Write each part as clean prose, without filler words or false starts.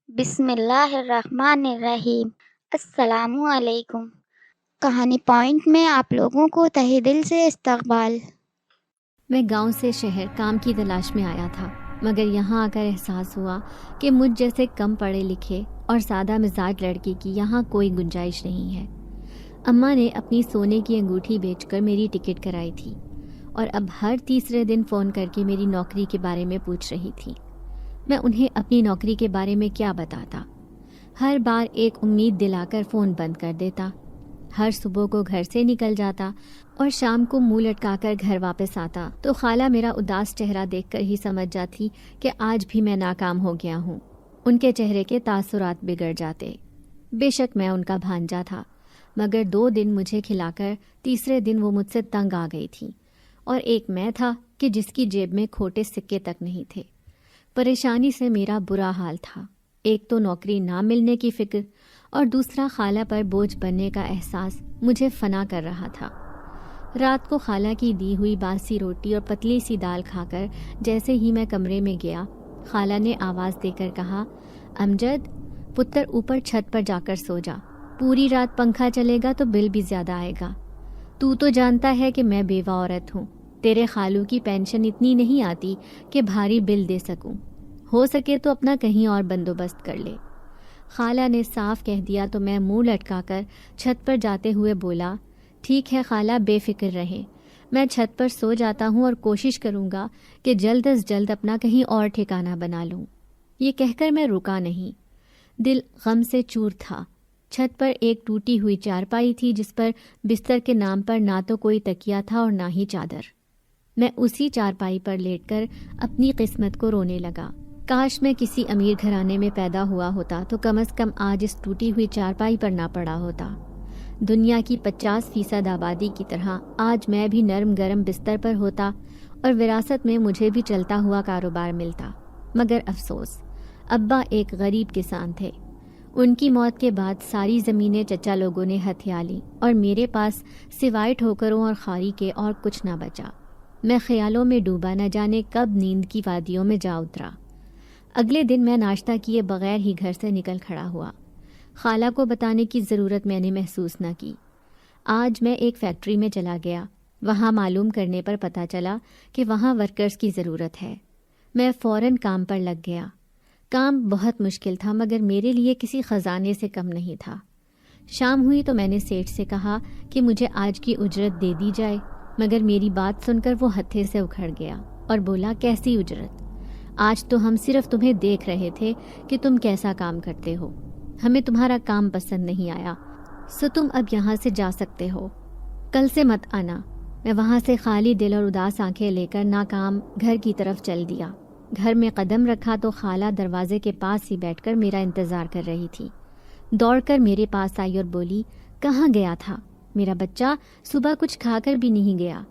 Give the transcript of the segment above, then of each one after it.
بسم اللہ الرحمن الرحیم۔ السلام علیکم۔ کہانی پوائنٹ میں آپ لوگوں کو تہہ دل سے استقبال۔ میں گاؤں سے شہر کام کی تلاش میں آیا تھا، مگر یہاں آ کر احساس ہوا کہ مجھ جیسے کم پڑھے لکھے اور سادہ مزاج لڑکی کی یہاں کوئی گنجائش نہیں ہے۔ اماں نے اپنی سونے کی انگوٹھی بیچ کر میری ٹکٹ کرائی تھی اور اب ہر تیسرے دن فون کر کے میری نوکری کے بارے میں پوچھ رہی تھی۔ میں انہیں اپنی نوکری کے بارے میں کیا بتاتا؟ ہر بار ایک امید دلا کر فون بند کر دیتا۔ ہر صبح کو گھر سے نکل جاتا اور شام کو منہ لٹکا کر گھر واپس آتا تو خالہ میرا اداس چہرہ دیکھ کر ہی سمجھ جاتی کہ آج بھی میں ناکام ہو گیا ہوں۔ ان کے چہرے کے تاثرات بگڑ جاتے۔ بے شک میں ان کا بھانجا تھا، مگر 2 دن مجھے کھلا کر تیسرے دن وہ مجھ سے تنگ آ گئی تھی، اور ایک میں تھا کہ جس کی جیب میں کھوٹے سکے تک نہیں تھے۔ پریشانی سے میرا برا حال تھا۔ ایک تو نوکری نہ ملنے کی فکر اور دوسرا خالہ پر بوجھ بننے کا احساس مجھے فنا کر رہا تھا۔ رات کو خالہ کی دی ہوئی باسی روٹی اور پتلی سی دال کھا کر جیسے ہی میں کمرے میں گیا، خالہ نے آواز دے کر کہا، امجد پتر اوپر چھت پر جا کر سو جا، پوری رات پنکھا چلے گا تو بل بھی زیادہ آئے گا۔ تو جانتا ہے کہ میں بیوہ عورت ہوں، تیرے خالو کی پینشن اتنی نہیں آتی کہ بھاری بل دے سکوں، ہو سکے تو اپنا کہیں اور بندوبست کر لے۔ خالہ نے صاف کہہ دیا تو میں منہ لٹکا کر چھت پر جاتے ہوئے بولا، ٹھیک ہے خالہ، بے فکر رہیں، میں چھت پر سو جاتا ہوں اور کوشش کروں گا کہ جلد از جلد اپنا کہیں اور ٹھکانہ بنا لوں۔ یہ کہہ کر میں رکا نہیں، دل غم سے چور تھا۔ چھت پر ایک ٹوٹی ہوئی چارپائی تھی جس پر بستر کے نام پر نہ تو کوئی تکیہ تھا اور نہ ہی چادر۔ میں اسی چارپائی پر لیٹ کر اپنی قسمت کو رونے لگا۔ کاش میں کسی امیر گھرانے میں پیدا ہوا ہوتا تو کم از کم آج اس ٹوٹی ہوئی چارپائی پر نہ پڑا ہوتا۔ دنیا کی 50% آبادی کی طرح آج میں بھی نرم گرم بستر پر ہوتا اور وراثت میں مجھے بھی چلتا ہوا کاروبار ملتا۔ مگر افسوس، ابا ایک غریب کسان تھے۔ ان کی موت کے بعد ساری زمینیں چچا لوگوں نے ہتھیا لیں اور میرے پاس سوائے ٹھوکروں اور خواری کے اور کچھ نہ بچا۔ میں خیالوں میں ڈوبا، نہ جانے کب نیند کی وادیوں میں جا اترا۔ اگلے دن میں ناشتہ کیے بغیر ہی گھر سے نکل کھڑا ہوا۔ خالہ کو بتانے کی ضرورت میں نے محسوس نہ کی۔ آج میں ایک فیکٹری میں چلا گیا، وہاں معلوم کرنے پر پتہ چلا کہ وہاں ورکرز کی ضرورت ہے۔ میں فوراً کام پر لگ گیا۔ کام بہت مشکل تھا مگر میرے لیے کسی خزانے سے کم نہیں تھا۔ شام ہوئی تو میں نے سیٹھ سے کہا کہ مجھے آج کی اجرت دے دی جائے، مگر میری بات سن کر وہ ہتھے سے اکھڑ گیا اور بولا، کیسی اجرت؟ آج تو ہم صرف تمہیں دیکھ رہے تھے کہ تم کیسا کام کرتے ہو، ہمیں تمہارا کام پسند نہیں آیا، سو تم اب یہاں سے جا سکتے ہو، کل سے مت آنا۔ میں وہاں سے خالی دل اور اداس آنکھیں لے کر ناکام گھر کی طرف چل دیا۔ گھر میں قدم رکھا تو خالہ دروازے کے پاس ہی بیٹھ کر میرا انتظار کر رہی تھی۔ دوڑ کر میرے پاس آئی اور بولی، کہاں گیا تھا میرا بچہ؟ صبح کچھ کھا کر بھی نہیں گیا۔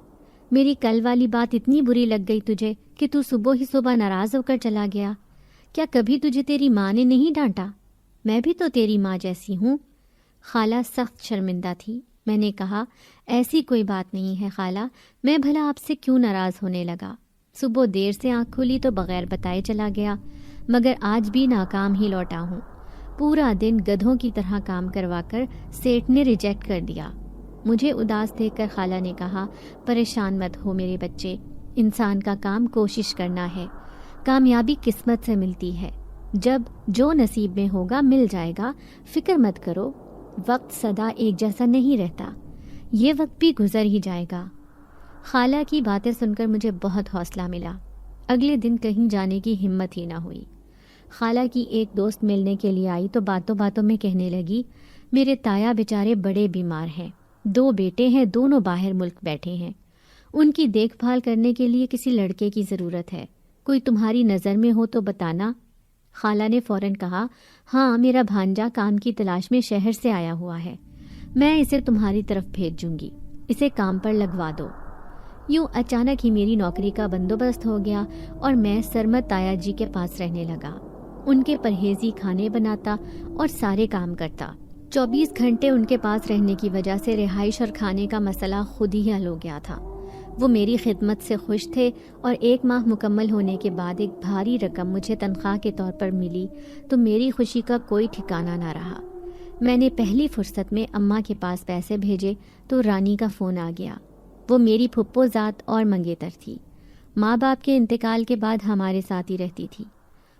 میری کل والی بات اتنی بری لگ گئی تجھے کہ تو صبح ہی صبح ناراض ہو کر چلا گیا؟ کیا کبھی تجھے تیری ماں نے نہیں ڈانٹا؟ میں بھی تو تیری ماں جیسی ہوں۔ خالہ سخت شرمندہ تھی۔ میں نے کہا، ایسی کوئی بات نہیں ہے خالہ، میں بھلا آپ سے کیوں ناراض ہونے لگا؟ صبح دیر سے آنکھ کھلی تو بغیر بتائے چلا گیا، مگر آج بھی ناکام ہی لوٹا ہوں۔ پورا دن گدھوں کی طرح کام کروا کر سیٹھ نے ریجیکٹ کر دیا۔ مجھے اداس دیکھ کر خالہ نے کہا، پریشان مت ہو میرے بچے، انسان کا کام کوشش کرنا ہے، کامیابی قسمت سے ملتی ہے، جب جو نصیب میں ہوگا مل جائے گا، فکر مت کرو، وقت سدا ایک جیسا نہیں رہتا، یہ وقت بھی گزر ہی جائے گا۔ خالہ کی باتیں سن کر مجھے بہت حوصلہ ملا۔ اگلے دن کہیں جانے کی ہمت ہی نہ ہوئی۔ خالہ کی ایک دوست ملنے کے لیے آئی تو باتوں باتوں میں کہنے لگی، میرے تایا بیچارے بڑے بیمار ہیں، 2 بیٹے ہیں، دونوں باہر ملک بیٹھے ہیں، ان کی دیکھ بھال کرنے کے لیے کسی لڑکے کی ضرورت ہے، کوئی تمہاری نظر میں ہو تو بتانا۔ خالہ نے فوراً کہا، ہاں میرا بھانجا کام کی تلاش میں شہر سے آیا ہوا ہے، میں اسے تمہاری طرف بھیج گی، اسے کام پر لگوا دو۔ یوں اچانک ہی میری نوکری کا بندوبست ہو گیا اور میں سرمد تایا جی کے پاس رہنے لگا۔ ان کے پرہیزی کھانے بناتا اور سارے کام کرتا۔ 24 گھنٹے ان کے پاس رہنے کی وجہ سے رہائش اور کھانے کا مسئلہ خود ہی حل ہو گیا تھا۔ وہ میری خدمت سے خوش تھے اور 1 ماہ مکمل ہونے کے بعد ایک بھاری رقم مجھے تنخواہ کے طور پر ملی تو میری خوشی کا کوئی ٹھکانہ نہ رہا۔ میں نے پہلی فرصت میں اماں کے پاس پیسے بھیجے تو رانی کا فون آ گیا۔ وہ میری پھپھو ذات اور منگیتر تھی۔ ماں باپ کے انتقال کے بعد ہمارے ساتھ ہی رہتی تھی۔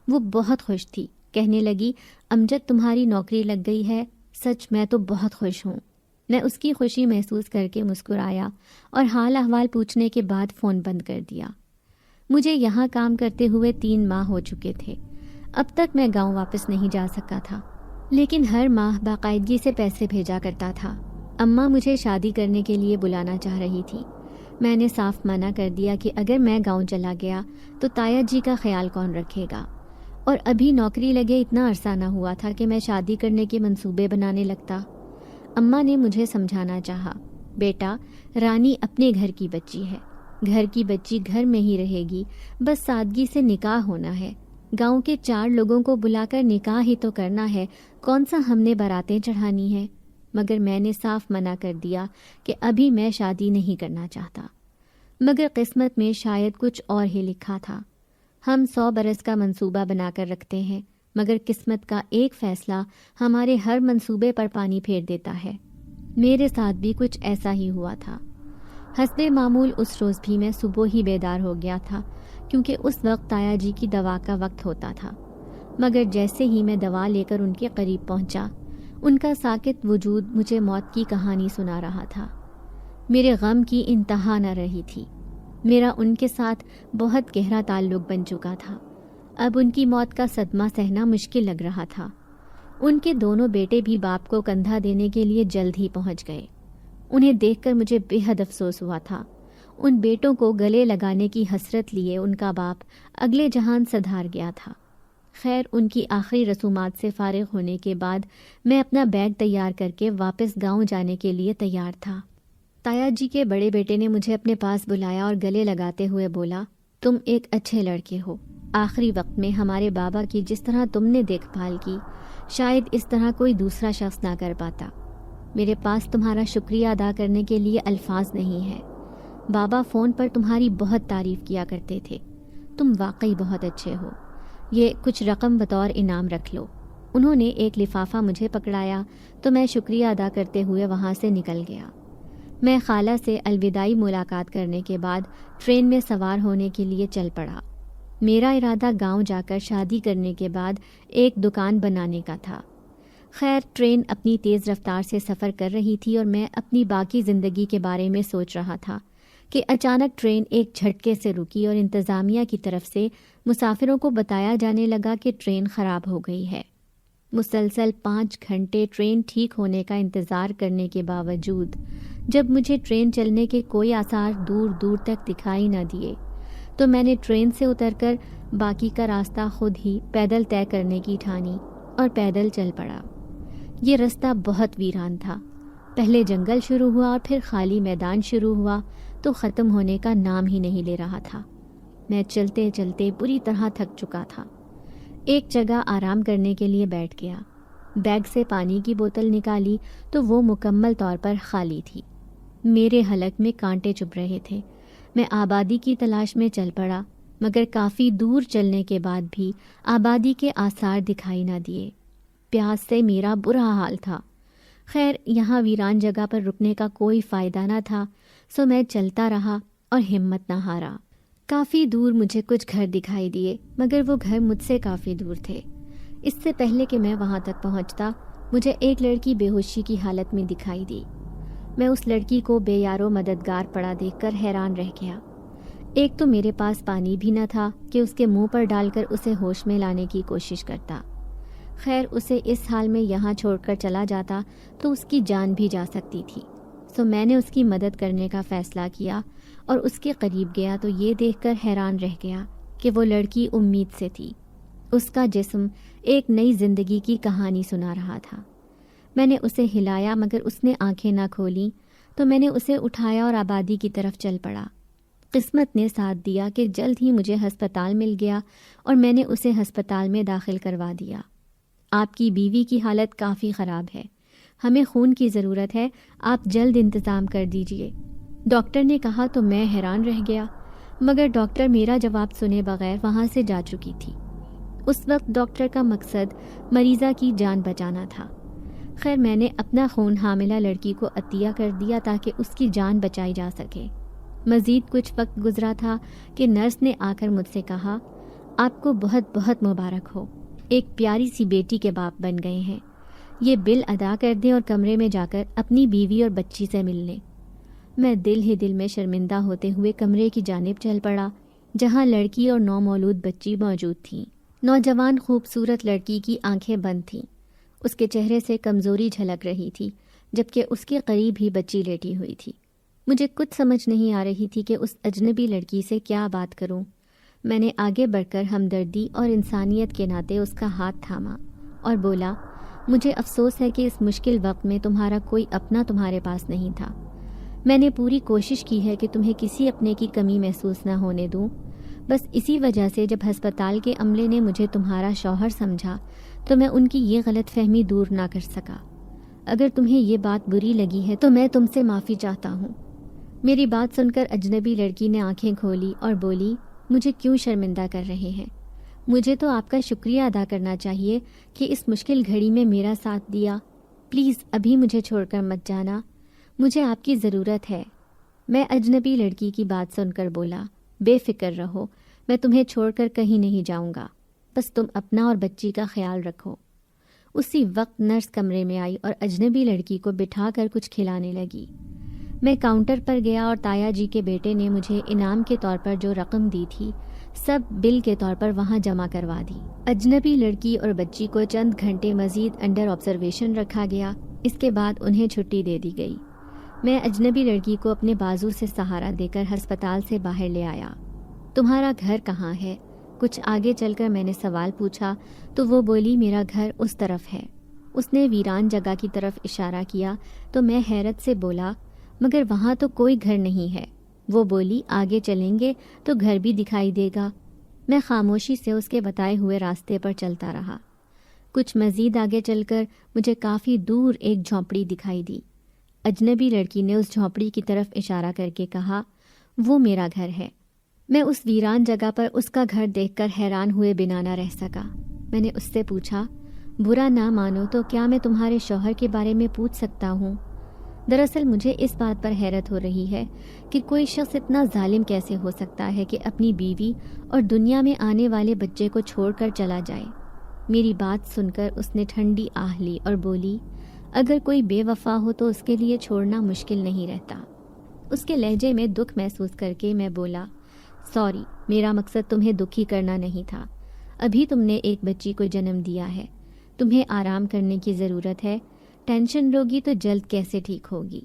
وہ بہت خوش تھی، کہنے لگی امجد تمہاری نوکری لگ گئی ہے، سچ میں تو بہت خوش ہوں۔ میں اس کی خوشی محسوس کر کے مسکرایا اور حال احوال پوچھنے کے بعد فون بند کر دیا۔ مجھے یہاں کام کرتے ہوئے 3 ماہ ہو چکے تھے۔ اب تک میں گاؤں واپس نہیں جا سکا تھا، لیکن ہر ماہ باقاعدگی سے پیسے بھیجا کرتا تھا۔ اماں مجھے شادی کرنے کے لیے بلانا چاہ رہی تھی۔ میں نے صاف منع کر دیا کہ اگر میں گاؤں چلا گیا تو تایا جی کا خیال کون رکھے گا، اور ابھی نوکری لگے اتنا عرصہ نہ ہوا تھا کہ میں شادی کرنے کے منصوبے بنانے لگتا۔ اماں نے مجھے سمجھانا چاہا، بیٹا رانی اپنے گھر کی بچی ہے، گھر کی بچی گھر میں ہی رہے گی، بس سادگی سے نکاح ہونا ہے، گاؤں کے 4 لوگوں کو بلا کر نکاح ہی تو کرنا ہے، کون سا ہم نے باراتیں چڑھانی ہیں۔ مگر میں نے صاف منع کر دیا کہ ابھی میں شادی نہیں کرنا چاہتا۔ مگر قسمت میں شاید کچھ اور ہی لکھا تھا۔ ہم 100 برس کا منصوبہ بنا کر رکھتے ہیں، مگر قسمت کا ایک فیصلہ ہمارے ہر منصوبے پر پانی پھیر دیتا ہے۔ میرے ساتھ بھی کچھ ایسا ہی ہوا تھا۔ حسب معمول اس روز بھی میں صبح ہی بیدار ہو گیا تھا، کیونکہ اس وقت تایا جی کی دوا کا وقت ہوتا تھا۔ مگر جیسے ہی میں دوا لے کر ان کے قریب پہنچا، ان کا ساکت وجود مجھے موت کی کہانی سنا رہا تھا۔ میرے غم کی انتہا نہ رہی تھی۔ میرا ان کے ساتھ بہت گہرا تعلق بن چکا تھا۔ اب ان کی موت کا صدمہ سہنا مشکل لگ رہا تھا۔ ان کے دونوں بیٹے بھی باپ کو کندھا دینے کے لیے جلد ہی پہنچ گئے۔ انہیں دیکھ کر مجھے بے حد افسوس ہوا تھا۔ ان بیٹوں کو گلے لگانے کی حسرت لیے ان کا باپ اگلے جہان سدھار گیا تھا۔ خیر، ان کی آخری رسومات سے فارغ ہونے کے بعد میں اپنا بیگ تیار کر کے واپس گاؤں جانے کے لیے تیار تھا۔ تایا جی کے بڑے بیٹے نے مجھے اپنے پاس بلایا اور گلے لگاتے ہوئے بولا، تم ایک اچھے لڑکے ہو۔ آخری وقت میں ہمارے بابا کی جس طرح تم نے دیکھ بھال کی، شاید اس طرح کوئی دوسرا شخص نہ کر پاتا۔ میرے پاس تمہارا شکریہ ادا کرنے کے لیے الفاظ نہیں ہے۔ بابا فون پر تمہاری بہت تعریف کیا کرتے تھے۔ تم واقعی بہت اچھے ہو۔ یہ کچھ رقم بطور انعام رکھ لو۔ انہوں نے ایک لفافہ مجھے پکڑایا تو میں شکریہ ادا کرتے ہوئے وہاں سے نکل گیا۔ میں خالہ سے الوداعی ملاقات کرنے کے بعد ٹرین میں سوار ہونے کے لیے چل پڑا۔ میرا ارادہ گاؤں جا کر شادی کرنے کے بعد ایک دکان بنانے کا تھا۔ خیر، ٹرین اپنی تیز رفتار سے سفر کر رہی تھی اور میں اپنی باقی زندگی کے بارے میں سوچ رہا تھا کہ اچانک ٹرین ایک جھٹکے سے رکی اور انتظامیہ کی طرف سے مسافروں کو بتایا جانے لگا کہ ٹرین خراب ہو گئی ہے۔ مسلسل 5 گھنٹے ٹرین ٹھیک ہونے کا انتظار کرنے کے باوجود جب مجھے ٹرین چلنے کے کوئی آثار دور دور تک دکھائی نہ دیے تو میں نے ٹرین سے اتر کر باقی کا راستہ خود ہی پیدل طے کرنے کی ٹھانی اور پیدل چل پڑا۔ یہ رستہ بہت ویران تھا۔ پہلے جنگل شروع ہوا اور پھر خالی میدان شروع ہوا تو ختم ہونے کا نام ہی نہیں لے رہا تھا۔ میں چلتے چلتے بری طرح تھک چکا تھا۔ ایک جگہ آرام کرنے کے لیے بیٹھ گیا۔ بیگ سے پانی کی بوتل نکالی تو وہ مکمل طور پر خالی تھی۔ میرے حلق میں کانٹے چبھ رہے تھے۔ میں آبادی کی تلاش میں چل پڑا، مگر کافی دور چلنے کے بعد بھی آبادی کے آثار دکھائی نہ دیے۔ پیاس سے میرا برا حال تھا۔ خیر، یہاں ویران جگہ پر رکنے کا کوئی فائدہ نہ تھا، سو میں چلتا رہا اور ہمت نہ ہارا۔ کافی دور مجھے کچھ گھر دکھائی دیے، مگر وہ گھر مجھ سے کافی دور تھے۔ اس سے پہلے کہ میں وہاں تک پہنچتا، مجھے ایک لڑکی بے ہوشی کی حالت میں دکھائی دی۔ میں اس لڑکی کو بے یارو مددگار پڑا دیکھ کر حیران رہ گیا۔ ایک تو میرے پاس پانی بھی نہ تھا کہ اس کے منہ پر ڈال کر اسے ہوش میں لانے کی کوشش کرتا۔ خیر، اسے اس حال میں یہاں چھوڑ کر چلا جاتا تو اس کی جان بھی جا سکتی تھی، سو میں نے اس کی مدد کرنے کا فیصلہ کیا اور اس کے قریب گیا تو یہ دیکھ کر حیران رہ گیا کہ وہ لڑکی امید سے تھی۔ اس کا جسم ایک نئی زندگی کی کہانی سنا رہا تھا۔ میں نے اسے ہلایا مگر اس نے آنکھیں نہ کھولیں تو میں نے اسے اٹھایا اور آبادی کی طرف چل پڑا۔ قسمت نے ساتھ دیا کہ جلد ہی مجھے ہسپتال مل گیا اور میں نے اسے ہسپتال میں داخل کروا دیا۔ آپ کی بیوی کی حالت کافی خراب ہے، ہمیں خون کی ضرورت ہے، آپ جلد انتظام کر دیجئے۔ ڈاکٹر نے کہا تو میں حیران رہ گیا، مگر ڈاکٹر میرا جواب سنے بغیر وہاں سے جا چکی تھی۔ اس وقت ڈاکٹر کا مقصد مریضہ کی جان بچانا تھا۔ خیر میں نے اپنا خون حاملہ لڑکی کو عطیہ کر دیا تاکہ اس کی جان بچائی جا سکے۔ مزید کچھ وقت گزرا تھا کہ نرس نے آ کر مجھ سے کہا، آپ کو بہت بہت مبارک ہو، ایک پیاری سی بیٹی کے باپ بن گئے ہیں۔ یہ بل ادا کر دیں اور کمرے میں جا کر اپنی بیوی اور بچی سے مل لیں۔ میں دل ہی دل میں شرمندہ ہوتے ہوئے کمرے کی جانب چل پڑا جہاں لڑکی اور نومولود بچی موجود تھیں۔ نوجوان خوبصورت لڑکی کی آنکھیں بند تھیں، اس کے چہرے سے کمزوری جھلک رہی تھی، جبکہ اس کے قریب ہی بچی لیٹی ہوئی تھی۔ مجھے کچھ سمجھ نہیں آ رہی تھی کہ اس اجنبی لڑکی سے کیا بات کروں۔ میں نے آگے بڑھ کر ہمدردی اور انسانیت کے ناطے اس کا ہاتھ تھاما اور بولا، مجھے افسوس ہے کہ اس مشکل وقت میں تمہارا کوئی اپنا تمہارے پاس نہیں تھا۔ میں نے پوری کوشش کی ہے کہ تمہیں کسی اپنے کی کمی محسوس نہ ہونے دوں، بس اسی وجہ سے جب ہسپتال کے عملے نے مجھے تمہارا شوہر سمجھا تو میں ان کی یہ غلط فہمی دور نہ کر سکا۔ اگر تمہیں یہ بات بری لگی ہے تو میں تم سے معافی چاہتا ہوں۔ میری بات سن کر اجنبی لڑکی نے آنکھیں کھولی اور بولی، مجھے کیوں شرمندہ کر رہے ہیں؟ مجھے تو آپ کا شکریہ ادا کرنا چاہیے کہ اس مشکل گھڑی میں میرا ساتھ دیا۔ پلیز ابھی مجھے چھوڑ کر مت جانا، مجھے آپ کی ضرورت ہے۔ میں اجنبی لڑکی کی بات سن کر بولا، بے فکر رہو، میں تمہیں چھوڑ کر کہیں نہیں جاؤں گا، بس تم اپنا اور بچی کا خیال رکھو۔ اسی وقت نرس کمرے میں آئی اور اجنبی لڑکی کو بٹھا کر کچھ کھلانے لگی۔ میں کاؤنٹر پر گیا اور تایا جی کے بیٹے نے مجھے انعام کے طور پر جو رقم دی تھی سب بل کے طور پر وہاں جمع کروا دی۔ اجنبی لڑکی اور بچی کو چند گھنٹے مزید انڈر آبزرویشن رکھا گیا، اس کے بعد انہیں چھٹی دے دی گئی۔ میں اجنبی لڑکی کو اپنے بازو سے سہارا دے کر ہسپتال سے باہر لے آیا۔ تمہارا گھر کہاں ہے؟ کچھ آگے چل کر میں نے سوال پوچھا تو وہ بولی، میرا گھر اس طرف ہے۔ اس نے ویران جگہ کی طرف اشارہ کیا تو میں حیرت سے بولا، مگر وہاں تو کوئی گھر نہیں ہے۔ وہ بولی، آگے چلیں گے تو گھر بھی دکھائی دے گا۔ میں خاموشی سے اس کے بتائے ہوئے راستے پر چلتا رہا۔ کچھ مزید آگے چل کر مجھے کافی دور ایک جھونپڑی دکھائی دی۔ اجنبی لڑکی نے اس جھونپڑی کی طرف اشارہ کر کے کہا، وہ میرا گھر ہے۔ میں اس ویران جگہ پر اس کا گھر دیکھ کر حیران ہوئے بنا نہ رہ سکا۔ میں نے اس سے پوچھا، برا نہ مانو تو کیا میں تمہارے شوہر کے بارے میں پوچھ سکتا ہوں؟ دراصل مجھے اس بات پر حیرت ہو رہی ہے کہ کوئی شخص اتنا ظالم کیسے ہو سکتا ہے کہ اپنی بیوی اور دنیا میں آنے والے بچے کو چھوڑ کر چلا جائے۔ میری بات سن کر اس نے ٹھنڈی آہ لی اور بولی، اگر کوئی بے وفا ہو تو اس کے لیے چھوڑنا مشکل نہیں رہتا۔ اس کے لہجے میں دکھ محسوس کر کے میں بولا، سوری، میرا مقصد تمہیں دکھی کرنا نہیں تھا۔ ابھی تم نے ایک بچی کو جنم دیا ہے، تمہیں آرام کرنے کی ضرورت ہے، ٹینشن لوگی تو جلد کیسے ٹھیک ہوگی۔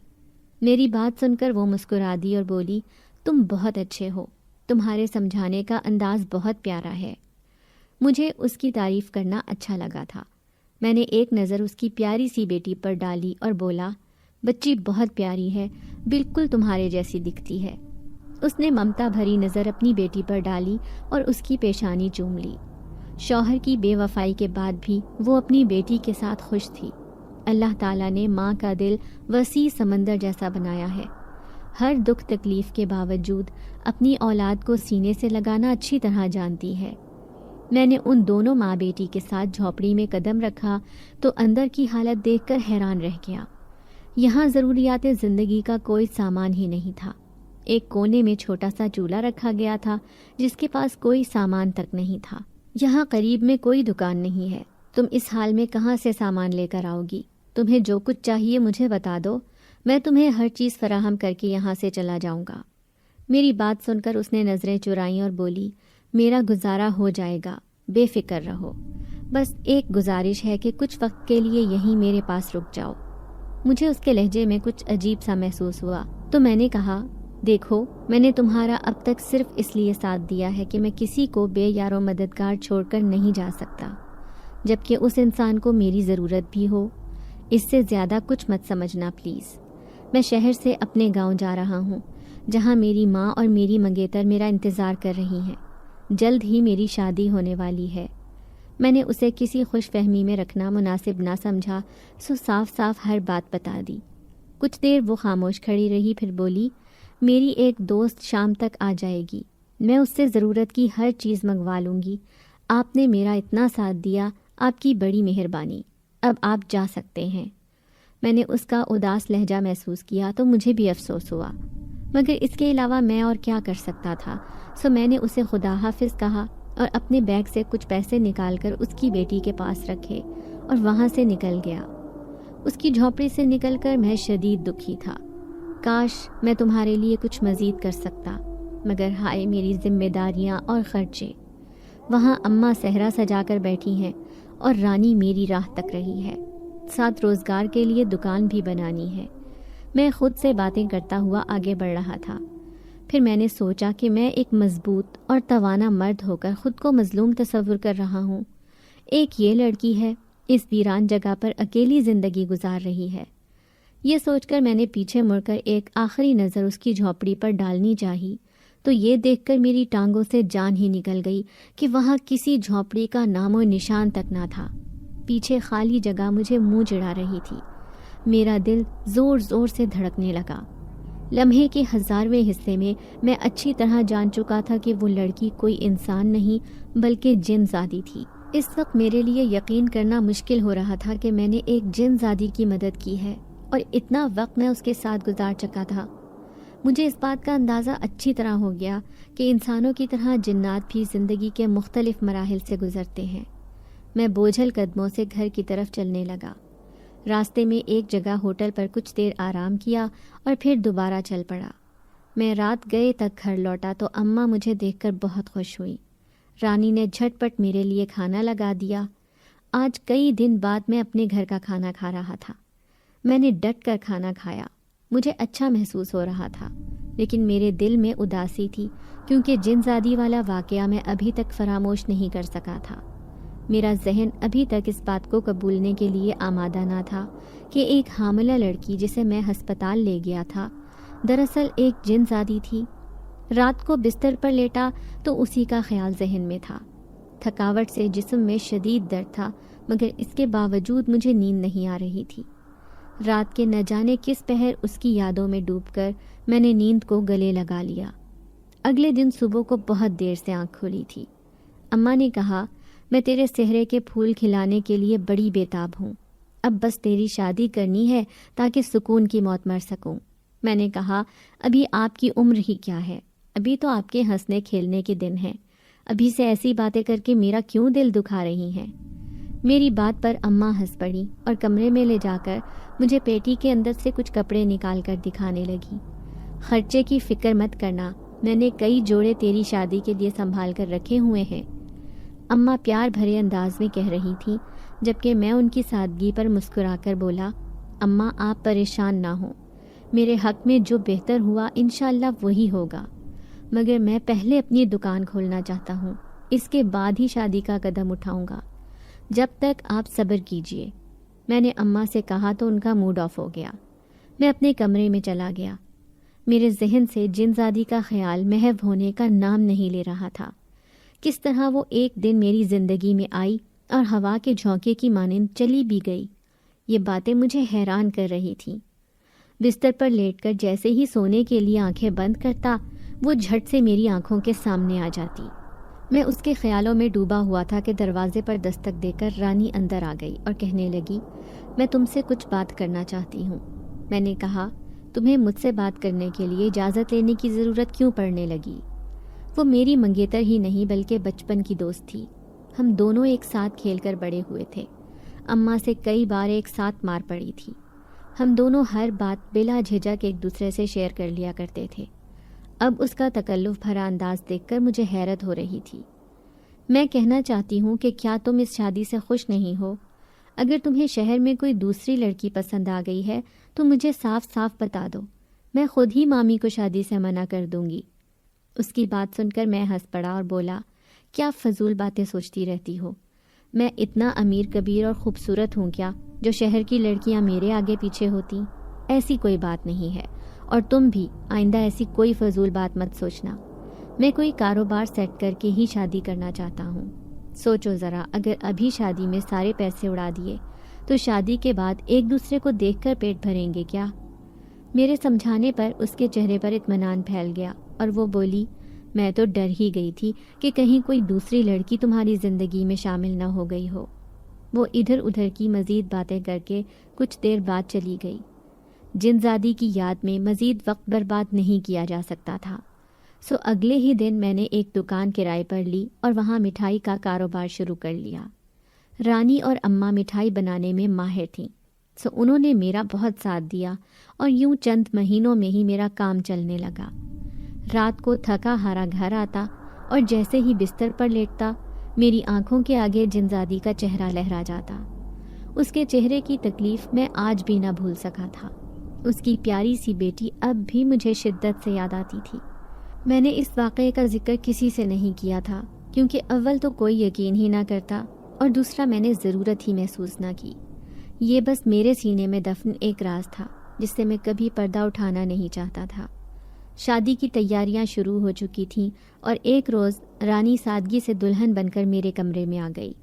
میری بات سن کر وہ مسکرا دی اور بولی، تم بہت اچھے ہو، تمہارے سمجھانے کا انداز بہت پیارا ہے۔ مجھے اس کی تعریف کرنا اچھا لگا تھا۔ میں نے ایک نظر اس کی پیاری سی بیٹی پر ڈالی اور بولا، بچی بہت پیاری ہے، بالکل تمہارے جیسی دکھتی ہے۔ اس نے ممتا بھری نظر اپنی بیٹی پر ڈالی اور اس کی پیشانی چوم لی۔ شوہر کی بے وفائی کے بعد بھی وہ اپنی بیٹی کے ساتھ خوش تھی۔ اللہ تعالیٰ نے ماں کا دل وسیع سمندر جیسا بنایا ہے، ہر دکھ تکلیف کے باوجود اپنی اولاد کو سینے سے لگانا اچھی طرح جانتی ہے۔ میں نے ان دونوں ماں بیٹی کے ساتھ جھونپڑی میں قدم رکھا تو اندر کی حالت دیکھ کر حیران رہ گیا۔ یہاں ضروریات زندگی کا کوئی سامان ہی نہیں تھا۔ ایک کونے میں چھوٹا سا چولہا رکھا گیا تھا جس کے پاس کوئی سامان تک نہیں تھا۔ یہاں قریب میں کوئی دکان نہیں ہے، تم اس حال میں کہاں سے سامان لے کر آؤ گی؟ تمہیں جو کچھ چاہیے مجھے بتا دو، میں تمہیں ہر چیز فراہم کر کے یہاں سے چلا جاؤں گا۔ میری بات سن کر اس نے نظریں چرائیں اور بولی، میرا گزارا ہو جائے گا، بے فکر رہو، بس ایک گزارش ہے کہ کچھ وقت کے لیے یہیں میرے پاس رک جاؤ۔ مجھے اس کے لہجے میں کچھ عجیب سا محسوس ہوا تو میں نے کہا، دیکھو، میں نے تمہارا اب تک صرف اس لیے ساتھ دیا ہے کہ میں کسی کو بے یار و مددگار چھوڑ کر نہیں جا سکتا، جبکہ اس انسان کو میری ضرورت بھی ہو۔ اس سے زیادہ کچھ مت سمجھنا پلیز۔ میں شہر سے اپنے گاؤں جا رہا ہوں جہاں میری ماں اور میری منگیتر میرا انتظار کر رہی ہیں۔ جلد ہی میری شادی ہونے والی ہے۔ میں نے اسے کسی خوش فہمی میں رکھنا مناسب نہ سمجھا، سو صاف صاف ہر بات بتا دی۔ کچھ دیر وہ خاموش کھڑی رہی، پھر بولی، میری ایک دوست شام تک آ جائے گی، میں اس سے ضرورت کی ہر چیز منگوا لوں گی۔ آپ نے میرا اتنا ساتھ دیا، آپ کی بڑی مہربانی، اب آپ جا سکتے ہیں۔ میں نے اس کا اداس لہجہ محسوس کیا تو مجھے بھی افسوس ہوا، مگر اس کے علاوہ میں اور کیا کر سکتا تھا؟ سو میں نے اسے خدا حافظ کہا اور اپنے بیگ سے کچھ پیسے نکال کر اس کی بیٹی کے پاس رکھے اور وہاں سے نکل گیا۔ اس کی جھونپڑی سے نکل کر میں شدید دکھی تھا۔ کاش میں تمہارے لیے کچھ مزید کر سکتا، مگر ہائے میری ذمہ داریاں اور خرچے۔ وہاں اماں صحرا سجا کر بیٹھی ہیں اور رانی میری راہ تک رہی ہے، ساتھ روزگار کے لیے دکان بھی بنانی ہے۔ میں خود سے باتیں کرتا ہوا آگے بڑھ رہا تھا۔ پھر میں نے سوچا کہ میں ایک مضبوط اور توانا مرد ہو کر خود کو مظلوم تصور کر رہا ہوں۔ ایک یہ لڑکی ہے، اس ویران جگہ پر اکیلی زندگی گزار رہی ہے۔ یہ سوچ کر میں نے پیچھے مڑ کر ایک آخری نظر اس کی جھونپڑی پر ڈالنی چاہی تو یہ دیکھ کر میری ٹانگوں سے جان ہی نکل گئی کہ وہاں کسی جھونپڑی کا نام و نشان تک نہ تھا۔ پیچھے خالی جگہ مجھے منہ چڑھا رہی تھی۔ میرا دل زور زور سے دھڑکنے لگا۔ لمحے کے 1000ویں حصے میں میں اچھی طرح جان چکا تھا کہ وہ لڑکی کوئی انسان نہیں بلکہ جن زادی تھی۔ اس وقت میرے لیے یقین کرنا مشکل ہو رہا تھا کہ میں نے ایک جن زادی کی مدد کی ہے اور اتنا وقت میں اس کے ساتھ گزار چکا تھا۔ مجھے اس بات کا اندازہ اچھی طرح ہو گیا کہ انسانوں کی طرح جنات بھی زندگی کے مختلف مراحل سے گزرتے ہیں۔ میں بوجھل قدموں سے گھر کی طرف چلنے لگا۔ راستے میں ایک جگہ ہوٹل پر کچھ دیر آرام کیا اور پھر دوبارہ چل پڑا۔ میں رات گئے تک گھر لوٹا تو اماں مجھے دیکھ کر بہت خوش ہوئی۔ رانی نے جھٹ پٹ میرے لیے کھانا لگا دیا۔ آج کئی دن بعد میں اپنے گھر کا کھانا کھا رہا تھا۔ میں نے ڈٹ کر کھانا کھایا۔ مجھے اچھا محسوس ہو رہا تھا، لیکن میرے دل میں اداسی تھی کیونکہ جن زادی والا واقعہ میں ابھی تک فراموش نہیں کر سکا تھا۔ میرا ذہن ابھی تک اس بات کو قبولنے کے لیے آمادہ نہ تھا کہ ایک حاملہ لڑکی جسے میں ہسپتال لے گیا تھا دراصل ایک جن زادی تھی۔ رات کو بستر پر لیٹا تو اسی کا خیال ذہن میں تھا۔ تھکاوٹ سے جسم میں شدید درد تھا، مگر اس کے باوجود مجھے نیند نہیں آ رہی تھی۔ رات کے نہ جانے کس پہر اس کی یادوں میں ڈوب کر میں نے نیند کو گلے لگا لیا۔ اگلے دن صبح کو بہت دیر سے آنکھ کھلی تھی۔ اماں نے کہا، میں تیرے سہرے کے پھول کھلانے کے لیے بڑی بےتاب ہوں، اب بس تیری شادی کرنی ہے تاکہ سکون کی موت مر سکوں۔ میں نے کہا، ابھی آپ کی عمر ہی کیا ہے، ابھی تو آپ کے ہنسنے کھیلنے کے دن ہیں، ابھی سے ایسی باتیں کر کے میرا کیوں دل دکھا رہی ہیں؟ میری بات پر اماں ہنس پڑی اور کمرے میں لے جا کر مجھے پیٹی کے اندر سے کچھ کپڑے نکال کر دکھانے لگی۔ خرچے کی فکر مت کرنا، میں نے کئی جوڑے تیری شادی کے لیے سنبھال کر رکھے ہوئے ہیں۔ اماں پیار بھرے انداز میں کہہ رہی تھیں، جبکہ میں ان کی سادگی پر مسکرا کر بولا، اماں آپ پریشان نہ ہوں، میرے حق میں جو بہتر ہوا انشاءاللہ وہی ہوگا، مگر میں پہلے اپنی دکان کھولنا چاہتا ہوں، اس کے بعد ہی شادی کا قدم اٹھاؤں گا، جب تک آپ صبر کیجئے۔ میں نے اماں سے کہا تو ان کا موڈ آف ہو گیا۔ میں اپنے کمرے میں چلا گیا۔ میرے ذہن سے جن زادی کا خیال محو ہونے کا نام نہیں لے رہا تھا۔ کس طرح وہ ایک دن میری زندگی میں آئی اور ہوا کے جھونکے کی مانند چلی بھی گئی، یہ باتیں مجھے حیران کر رہی تھیں۔ بستر پر لیٹ کر جیسے ہی سونے کے لیے آنکھیں بند کرتا، وہ جھٹ سے میری آنکھوں کے سامنے آ جاتی۔ میں اس کے خیالوں میں ڈوبا ہوا تھا کہ دروازے پر دستک دے کر رانی اندر آ گئی اور کہنے لگی، میں تم سے کچھ بات کرنا چاہتی ہوں۔ میں نے کہا، تمہیں مجھ سے بات کرنے کے لیے اجازت لینے کی ضرورت کیوں پڑنے لگی؟ وہ میری منگیتر ہی نہیں بلکہ بچپن کی دوست تھی۔ ہم دونوں ایک ساتھ کھیل کر بڑے ہوئے تھے۔ اماں سے کئی بار ایک ساتھ مار پڑی تھی۔ ہم دونوں ہر بات بلا جھجک ایک دوسرے سے شیئر کر لیا کرتے تھے۔ اب اس کا تکلف بھرا انداز دیکھ کر مجھے حیرت ہو رہی تھی۔ میں کہنا چاہتی ہوں کہ کیا تم اس شادی سے خوش نہیں ہو؟ اگر تمہیں شہر میں کوئی دوسری لڑکی پسند آ گئی ہے تو مجھے صاف صاف بتا دو، میں خود ہی مامی کو شادی سے منع کر دوں گی۔ اس کی بات سن کر میں ہنس پڑا اور بولا، کیا فضول باتیں سوچتی رہتی ہو؟ میں اتنا امیر کبیر اور خوبصورت ہوں کیا جو شہر کی لڑکیاں میرے آگے پیچھے ہوتی؟ ایسی کوئی بات نہیں ہے، اور تم بھی آئندہ ایسی کوئی فضول بات مت سوچنا۔ میں کوئی کاروبار سیٹ کر کے ہی شادی کرنا چاہتا ہوں۔ سوچو ذرا، اگر ابھی شادی میں سارے پیسے اڑا دیے تو شادی کے بعد ایک دوسرے کو دیکھ کر پیٹ بھریں گے کیا؟ میرے سمجھانے پر اس کے چہرے پر اطمینان پھیل گیا اور وہ بولی، میں تو ڈر ہی گئی تھی کہ کہیں کوئی دوسری لڑکی تمہاری زندگی میں شامل نہ ہو گئی ہو۔ وہ ادھر ادھر کی مزید باتیں کر کے کچھ دیر بعد چلی گئی۔ جن زادی کی یاد میں مزید وقت برباد نہیں کیا جا سکتا تھا، سو اگلے ہی دن میں نے ایک دکان کرائے پر لی اور وہاں مٹھائی کا کاروبار شروع کر لیا۔ رانی اور اماں مٹھائی بنانے میں ماہر تھیں، سو انہوں نے میرا بہت ساتھ دیا اور یوں چند مہینوں میں ہی میرا کام چلنے لگا۔ رات کو تھکا ہارا گھر آتا اور جیسے ہی بستر پر لیٹتا، میری آنکھوں کے آگے جنزادی کا چہرہ لہرا جاتا۔ اس کے چہرے کی تکلیف میں آج بھی نہ بھول سکا تھا۔ اس کی پیاری سی بیٹی اب بھی مجھے شدت سے یاد آتی تھی۔ میں نے اس واقعے کا ذکر کسی سے نہیں کیا تھا، کیونکہ اول تو کوئی یقین ہی نہ کرتا اور دوسرا میں نے ضرورت ہی محسوس نہ کی۔ یہ بس میرے سینے میں دفن ایک راز تھا جس سے میں کبھی پردہ اٹھانا نہیں چاہتا تھا۔ شادی کی تیاریاں شروع ہو چکی تھیں اور ایک روز رانی سادگی سے دلہن بن کر میرے کمرے میں آ گئی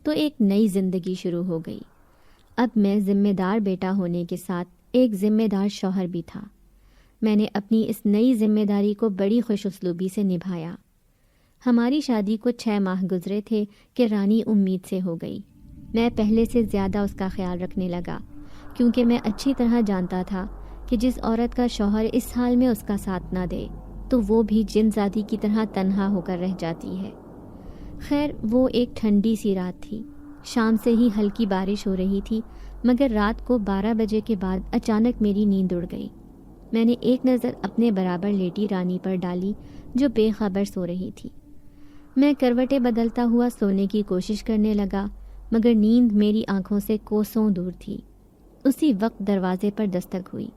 تو ایک نئی زندگی شروع ہو گئی۔ اب میں ذمہ دار بیٹا ہونے کے ساتھ ایک ذمہ دار شوہر بھی تھا۔ میں نے اپنی اس نئی ذمہ داری کو بڑی خوش اسلوبی سے نبھایا۔ ہماری شادی کو 6 ماہ گزرے تھے کہ رانی امید سے ہو گئی۔ میں پہلے سے زیادہ اس کا خیال رکھنے لگا، کیونکہ میں اچھی طرح جانتا تھا کہ جس عورت کا شوہر اس حال میں اس کا ساتھ نہ دے تو وہ بھی جن زادی کی طرح تنہا ہو کر رہ جاتی ہے۔ خیر، وہ ایک ٹھنڈی سی رات تھی۔ شام سے ہی ہلکی بارش ہو رہی تھی، مگر رات کو 12 بجے کے بعد اچانک میری نیند اڑ گئی۔ میں نے ایک نظر اپنے برابر لیٹی رانی پر ڈالی جو بے خبر سو رہی تھی۔ میں کروٹیں بدلتا ہوا سونے کی کوشش کرنے لگا، مگر نیند میری آنکھوں سے کوسوں دور تھی۔ اسی وقت دروازے پر دستک ہوئی۔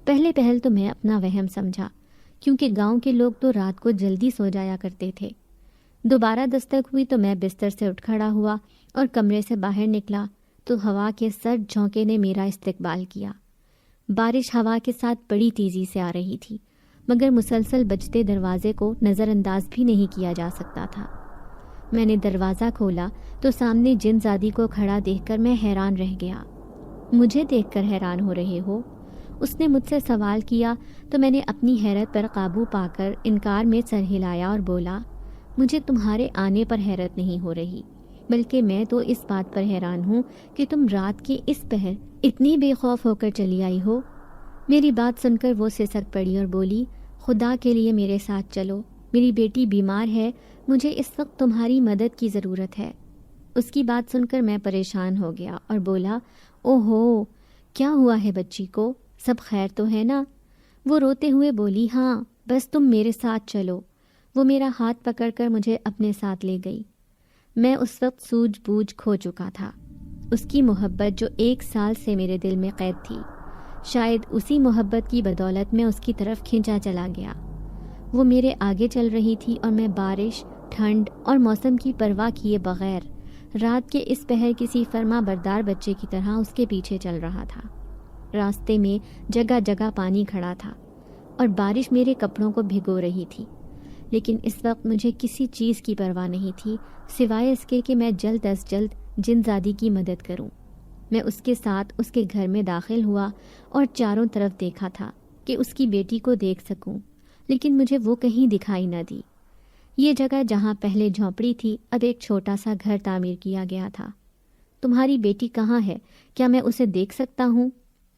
پہلے پہل تو میں اپنا وہم سمجھا، کیونکہ گاؤں کے لوگ تو رات کو جلدی سو جایا کرتے تھے۔ دوبارہ دستک ہوئی تو میں بستر سے اٹھ کھڑا ہوا اور کمرے سے باہر نکلا تو ہوا کے سرد جھونکے نے میرا استقبال کیا۔ بارش ہوا کے ساتھ بڑی تیزی سے آ رہی تھی، مگر مسلسل بجتے دروازے کو نظر انداز بھی نہیں کیا جا سکتا تھا۔ میں نے دروازہ کھولا تو سامنے جن زادی کو کھڑا دیکھ کر میں حیران رہ گیا۔ مجھے دیکھ کر حیران ہو رہے ہو؟ اس نے مجھ سے سوال کیا تو میں نے اپنی حیرت پر قابو پا کر انکار میں سر ہلایا اور بولا، مجھے تمہارے آنے پر حیرت نہیں ہو رہی، بلکہ میں تو اس بات پر حیران ہوں کہ تم رات کے اس پہر اتنی بے خوف ہو کر چلی آئی ہو۔ میری بات سن کر وہ سسک پڑی اور بولی، خدا کے لیے میرے ساتھ چلو، میری بیٹی بیمار ہے، مجھے اس وقت تمہاری مدد کی ضرورت ہے۔ اس کی بات سن کر میں پریشان ہو گیا اور بولا، اوہو، کیا ہوا ہے بچی کو؟ سب خیر تو ہے نا؟ وہ روتے ہوئے بولی، ہاں، بس تم میرے ساتھ چلو۔ وہ میرا ہاتھ پکڑ کر مجھے اپنے ساتھ لے گئی۔ میں اس وقت سوجھ بوجھ کھو چکا تھا۔ اس کی محبت جو 1 سال سے میرے دل میں قید تھی، شاید اسی محبت کی بدولت میں اس کی طرف کھینچا چلا گیا۔ وہ میرے آگے چل رہی تھی اور میں بارش، ٹھنڈ اور موسم کی پرواہ کیے بغیر رات کے اس پہر کسی فرما بردار بچے کی طرح اس کے پیچھے چل رہا تھا۔ راستے میں جگہ جگہ پانی کھڑا تھا اور بارش میرے کپڑوں کو بھگو رہی تھی، لیکن اس وقت مجھے کسی چیز کی پرواہ نہیں تھی سوائے اس کے کہ میں جلد از جلد جن زادی کی مدد کروں۔ میں اس کے ساتھ اس کے گھر میں داخل ہوا اور چاروں طرف دیکھا تھا کہ اس کی بیٹی کو دیکھ سکوں، لیکن مجھے وہ کہیں دکھائی نہ دی۔ یہ جگہ جہاں پہلے جھونپڑی تھی اب ایک چھوٹا سا گھر تعمیر کیا گیا تھا۔ تمہاری بیٹی کہاں ہے؟ کیا میں اسے دیکھ سکتا ہوں؟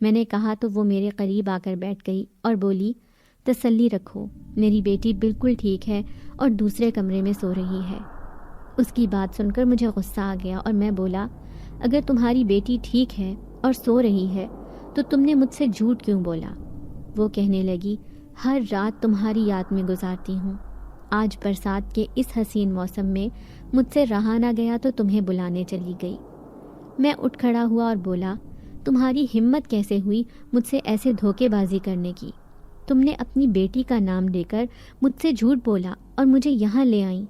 میں نے کہا تو وہ میرے قریب آ کر بیٹھ گئی اور بولی، تسلی رکھو، میری بیٹی بالکل ٹھیک ہے اور دوسرے کمرے میں سو رہی ہے۔ اس کی بات سن کر مجھے غصہ آ گیا اور میں بولا، اگر تمہاری بیٹی ٹھیک ہے اور سو رہی ہے تو تم نے مجھ سے جھوٹ کیوں بولا؟ وہ کہنے لگی، ہر رات تمہاری یاد میں گزارتی ہوں۔ آج برسات کے اس حسین موسم میں مجھ سے رہا نہ گیا تو تمہیں بلانے چلی گئی۔ میں اٹھ کھڑا ہوا اور بولا، تمہاری ہمت کیسے ہوئی مجھ سے ایسے دھوکے بازی کرنے کی؟ تم نے اپنی بیٹی کا نام لے کر مجھ سے جھوٹ بولا اور مجھے یہاں لے آئیں۔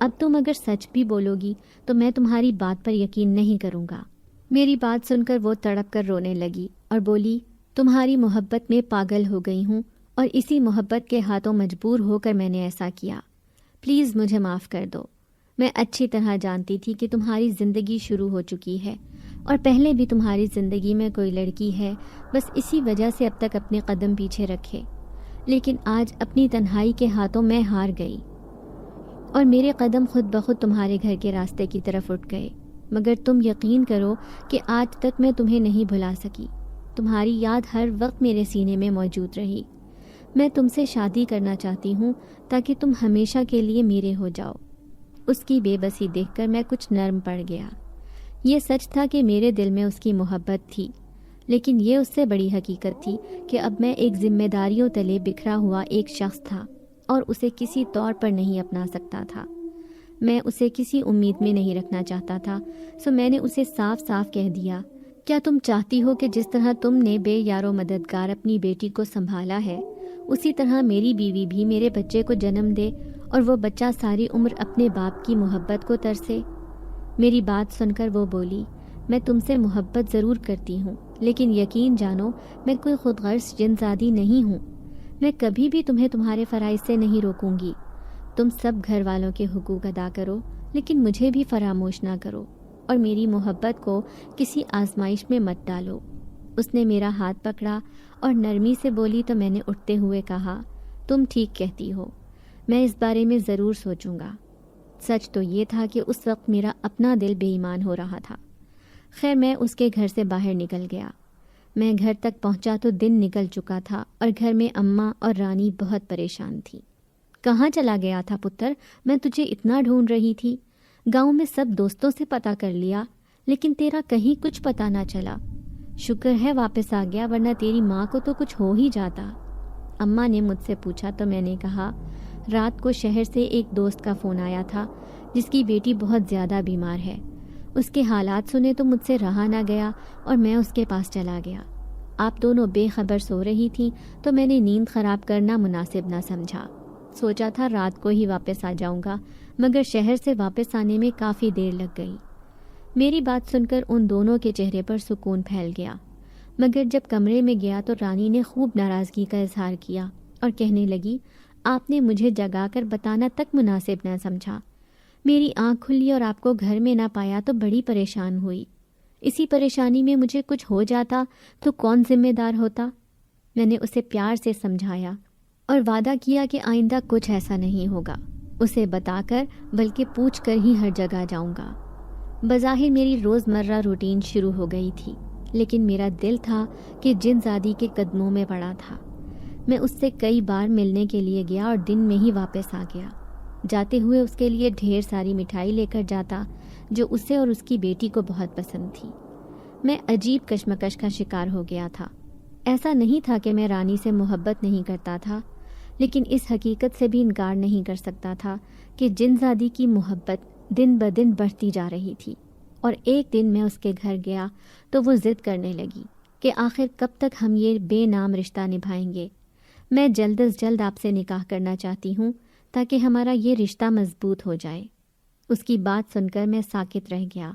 اب تم اگر سچ بھی بولو گی تو میں تمہاری بات پر یقین نہیں کروں گا۔ میری بات سن کر وہ تڑپ کر رونے لگی اور بولی، تمہاری محبت میں پاگل ہو گئی ہوں اور اسی محبت کے ہاتھوں مجبور ہو کر میں نے ایسا کیا۔ پلیز مجھے معاف کر دو۔ میں اچھی طرح جانتی تھی کہ تمہاری زندگی شروع ہو چکی ہے اور پہلے بھی تمہاری زندگی میں کوئی لڑکی ہے، بس اسی وجہ سے اب تک اپنے قدم پیچھے رکھے، لیکن آج اپنی تنہائی کے ہاتھوں میں ہار گئی اور میرے قدم خود بخود تمہارے گھر کے راستے کی طرف اٹھ گئے۔ مگر تم یقین کرو کہ آج تک میں تمہیں نہیں بھلا سکی، تمہاری یاد ہر وقت میرے سینے میں موجود رہی۔ میں تم سے شادی کرنا چاہتی ہوں تاکہ تم ہمیشہ کے لیے میرے ہو جاؤ۔ اس کی بے بسی دیکھ کر میں کچھ نرم پڑ گیا۔ یہ سچ تھا کہ میرے دل میں اس کی محبت تھی، لیکن یہ اس سے بڑی حقیقت تھی کہ اب میں ایک ذمہ داریوں تلے بکھرا ہوا ایک شخص تھا اور اسے کسی طور پر نہیں اپنا سکتا تھا۔ میں اسے کسی امید میں نہیں رکھنا چاہتا تھا، سو میں نے اسے صاف صاف کہہ دیا، کیا تم چاہتی ہو کہ جس طرح تم نے بے یار و مددگار اپنی بیٹی کو سنبھالا ہے، اسی طرح میری بیوی بھی میرے بچے کو جنم دے اور وہ بچہ ساری عمر اپنے باپ کی محبت کو ترسے؟ میری بات سن کر وہ بولی، میں تم سے محبت ضرور کرتی ہوں، لیکن یقین جانو میں کوئی خود غرض جن زادی نہیں ہوں۔ میں کبھی بھی تمہیں تمہارے فرائض سے نہیں روکوں گی۔ تم سب گھر والوں کے حقوق ادا کرو، لیکن مجھے بھی فراموش نہ کرو اور میری محبت کو کسی آزمائش میں مت ڈالو۔ اس نے میرا ہاتھ پکڑا اور نرمی سے بولی تو میں نے اٹھتے ہوئے کہا، تم ٹھیک کہتی ہو، میں اس بارے میں ضرور سوچوں گا۔ سچ تو یہ تھا کہ اس وقت میرا اپنا دل بے ایمان ہو رہا تھا۔ خیر میں اس کے گھر سے باہر نکل گیا۔ میں گھر تک پہنچا تو دن نکل چکا تھا اور گھر میں اماں اور رانی بہت پریشان تھی۔ کہاں چلا گیا تھا پتر؟ میں تجھے اتنا ڈھونڈ رہی تھی، گاؤں میں سب دوستوں سے پتہ کر لیا، لیکن تیرا کہیں کچھ پتہ نہ چلا۔ شکر ہے واپس آ گیا، ورنہ تیری ماں کو تو کچھ ہو ہی جاتا۔ اماں نے مجھ سے پوچھا تو میں نے کہا، رات کو شہر سے ایک دوست کا فون آیا تھا جس کی بیٹی بہت زیادہ بیمار ہے۔ اس کے حالات سنے تو مجھ سے رہا نہ گیا اور میں اس کے پاس چلا گیا۔ آپ دونوں بے خبر سو رہی تھیں تو میں نے نیند خراب کرنا مناسب نہ سمجھا۔ سوچا تھا رات کو ہی واپس آ جاؤں گا، مگر شہر سے واپس آنے میں کافی دیر لگ گئی۔ میری بات سن کر ان دونوں کے چہرے پر سکون پھیل گیا، مگر جب کمرے میں گیا تو رانی نے خوب ناراضگی کا اظہار کیا اور کہنے لگی، آپ نے مجھے جگا کر بتانا تک مناسب نہ سمجھا۔ میری آنکھ کھلی اور آپ کو گھر میں نہ پایا تو بڑی پریشان ہوئی۔ اسی پریشانی میں مجھے کچھ ہو جاتا تو کون ذمہ دار ہوتا؟ میں نے اسے پیار سے سمجھایا اور وعدہ کیا کہ آئندہ کچھ ایسا نہیں ہوگا، اسے بتا کر بلکہ پوچھ کر ہی ہر جگہ جاؤں گا۔ بظاہر میری روزمرہ روٹین شروع ہو گئی تھی، لیکن میرا دل تھا کہ جن زادی کے قدموں میں پڑا تھا۔ میں اس سے کئی بار ملنے کے لیے گیا اور دن میں ہی واپس آ گیا۔ جاتے ہوئے اس کے لیے ڈھیر ساری مٹھائی لے کر جاتا جو اسے اور اس کی بیٹی کو بہت پسند تھی۔ میں عجیب کشمکش کا شکار ہو گیا تھا۔ ایسا نہیں تھا کہ میں رانی سے محبت نہیں کرتا تھا، لیکن اس حقیقت سے بھی انکار نہیں کر سکتا تھا کہ جن زادی کی محبت دن بدن بڑھتی جا رہی تھی۔ اور ایک دن میں اس کے گھر گیا تو وہ ضد کرنے لگی کہ آخر کب تک ہم یہ بے نام رشتہ نبھائیں گے۔ میں جلد از جلد آپ سے نکاح کرنا چاہتی ہوں تاکہ ہمارا یہ رشتہ مضبوط ہو جائے۔ اس کی بات سن کر میں ساکت رہ گیا۔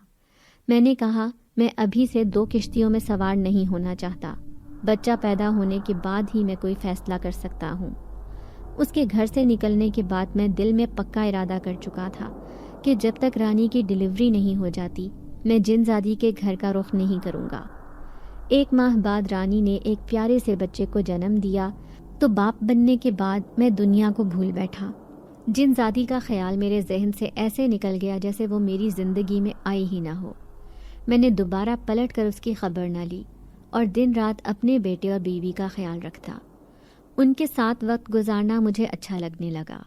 میں نے کہا، میں ابھی سے 2 کشتیوں میں سوار نہیں ہونا چاہتا، بچہ پیدا ہونے کے بعد ہی میں کوئی فیصلہ کر سکتا ہوں۔ اس کے گھر سے نکلنے کے بعد میں دل میں پکا ارادہ کر چکا تھا کہ جب تک رانی کی ڈیلیوری نہیں ہو جاتی میں جن زادی کے گھر کا رخ نہیں کروں گا۔ 1 ماہ بعد رانی نے ایک پیارے سے بچے کو جنم دیا تو باپ بننے کے بعد میں دنیا کو بھول بیٹھا۔ جن زادی کا خیال میرے ذہن سے ایسے نکل گیا جیسے وہ میری زندگی میں آئی ہی نہ ہو۔ میں نے دوبارہ پلٹ کر اس کی خبر نہ لی اور دن رات اپنے بیٹے اور بیوی کا خیال رکھتا۔ ان کے ساتھ وقت گزارنا مجھے اچھا لگنے لگا۔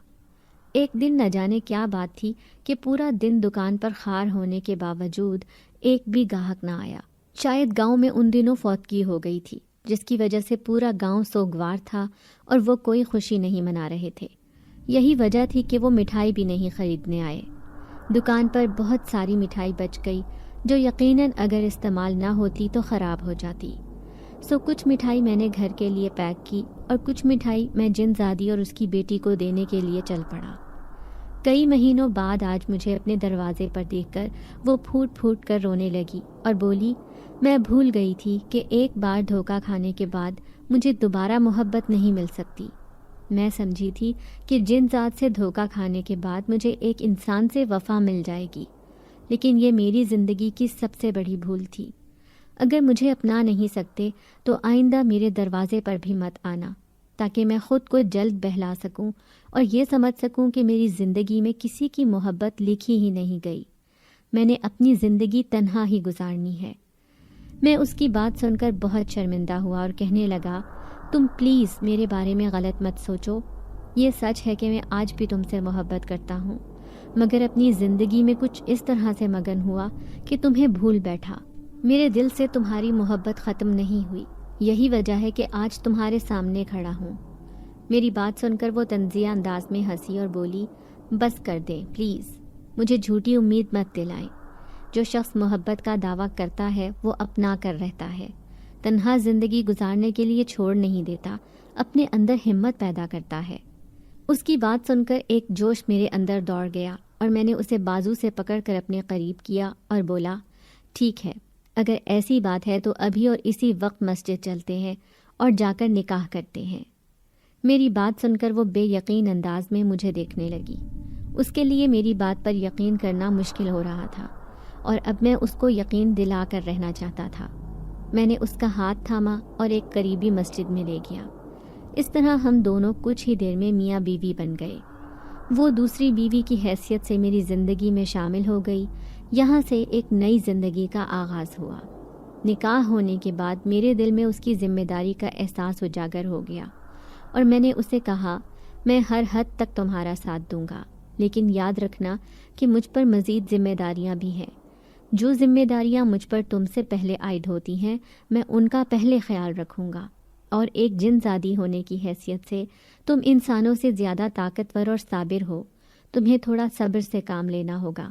ایک دن نہ جانے کیا بات تھی کہ پورا دن دکان پر خار ہونے کے باوجود ایک بھی گاہک نہ آیا۔ شاید گاؤں میں ان دنوں فوتگی ہو گئی تھی، جس کی وجہ سے پورا گاؤں سوگوار تھا اور وہ کوئی خوشی نہیں منا رہے تھے۔ یہی وجہ تھی کہ وہ مٹھائی بھی نہیں خریدنے آئے۔ دکان پر بہت ساری مٹھائی بچ گئی جو یقیناً اگر استعمال نہ ہوتی تو خراب ہو جاتی۔ سو کچھ مٹھائی میں نے گھر کے لیے پیک کی اور کچھ مٹھائی میں جن زادی اور اس کی بیٹی کو دینے کے لیے چل پڑا۔ کئی مہینوں بعد آج مجھے اپنے دروازے پر دیکھ کر وہ پھوٹ پھوٹ کر رونے لگی اور بولی، میں بھول گئی تھی کہ ایک بار دھوکہ کھانے کے بعد مجھے دوبارہ محبت نہیں مل سکتی۔ میں سمجھی تھی کہ جن ذات سے دھوکہ کھانے کے بعد مجھے ایک انسان سے وفا مل جائے گی، لیکن یہ میری زندگی کی سب سے بڑی بھول تھی۔ اگر مجھے اپنا نہیں سکتے تو آئندہ میرے دروازے پر بھی مت آنا، تاکہ میں خود کو جلد بہلا سکوں اور یہ سمجھ سکوں کہ میری زندگی میں کسی کی محبت لکھی ہی نہیں گئی، میں نے اپنی زندگی تنہا ہی گزارنی ہے۔ میں اس کی بات سن کر بہت شرمندہ ہوا اور کہنے لگا، تم پلیز میرے بارے میں غلط مت سوچو، یہ سچ ہے کہ میں آج بھی تم سے محبت کرتا ہوں، مگر اپنی زندگی میں کچھ اس طرح سے مگن ہوا کہ تمہیں بھول بیٹھا۔ میرے دل سے تمہاری محبت ختم نہیں ہوئی، یہی وجہ ہے کہ آج تمہارے سامنے کھڑا ہوں۔ میری بات سن کر وہ طنزیہ انداز میں ہنسی اور بولی، بس کر دیں پلیز، مجھے جھوٹی امید مت دلائیں۔ جو شخص محبت کا دعویٰ کرتا ہے وہ اپنا کر رہتا ہے، تنہا زندگی گزارنے کے لیے چھوڑ نہیں دیتا، اپنے اندر ہمت پیدا کرتا ہے۔ اس کی بات سن کر ایک جوش میرے اندر دوڑ گیا اور میں نے اسے بازو سے پکڑ کر اپنے قریب کیا اور بولا، ٹھیک ہے، اگر ایسی بات ہے تو ابھی اور اسی وقت مسجد چلتے ہیں اور جا کر نکاح کرتے ہیں۔ میری بات سن کر وہ بے یقین انداز میں مجھے دیکھنے لگی۔ اس کے لیے میری بات پر یقین کرنا مشکل ہو رہا تھا اور اب میں اس کو یقین دلا کر رہنا چاہتا تھا۔ میں نے اس کا ہاتھ تھاما اور ایک قریبی مسجد میں لے گیا۔ اس طرح ہم دونوں کچھ ہی دیر میں میاں بیوی بن گئے۔ وہ دوسری بیوی کی حیثیت سے میری زندگی میں شامل ہو گئی۔ یہاں سے ایک نئی زندگی کا آغاز ہوا۔ نکاح ہونے کے بعد میرے دل میں اس کی ذمہ داری کا احساس اجاگر ہو گیا اور میں نے اسے کہا، میں ہر حد تک تمہارا ساتھ دوں گا، لیکن یاد رکھنا کہ مجھ پر مزید ذمہ داریاں بھی ہیں۔ جو ذمہ داریاں مجھ پر تم سے پہلے عائد ہوتی ہیں میں ان کا پہلے خیال رکھوں گا، اور ایک جن زادی ہونے کی حیثیت سے تم انسانوں سے زیادہ طاقتور اور صابر ہو، تمہیں تھوڑا صبر سے کام لینا ہوگا،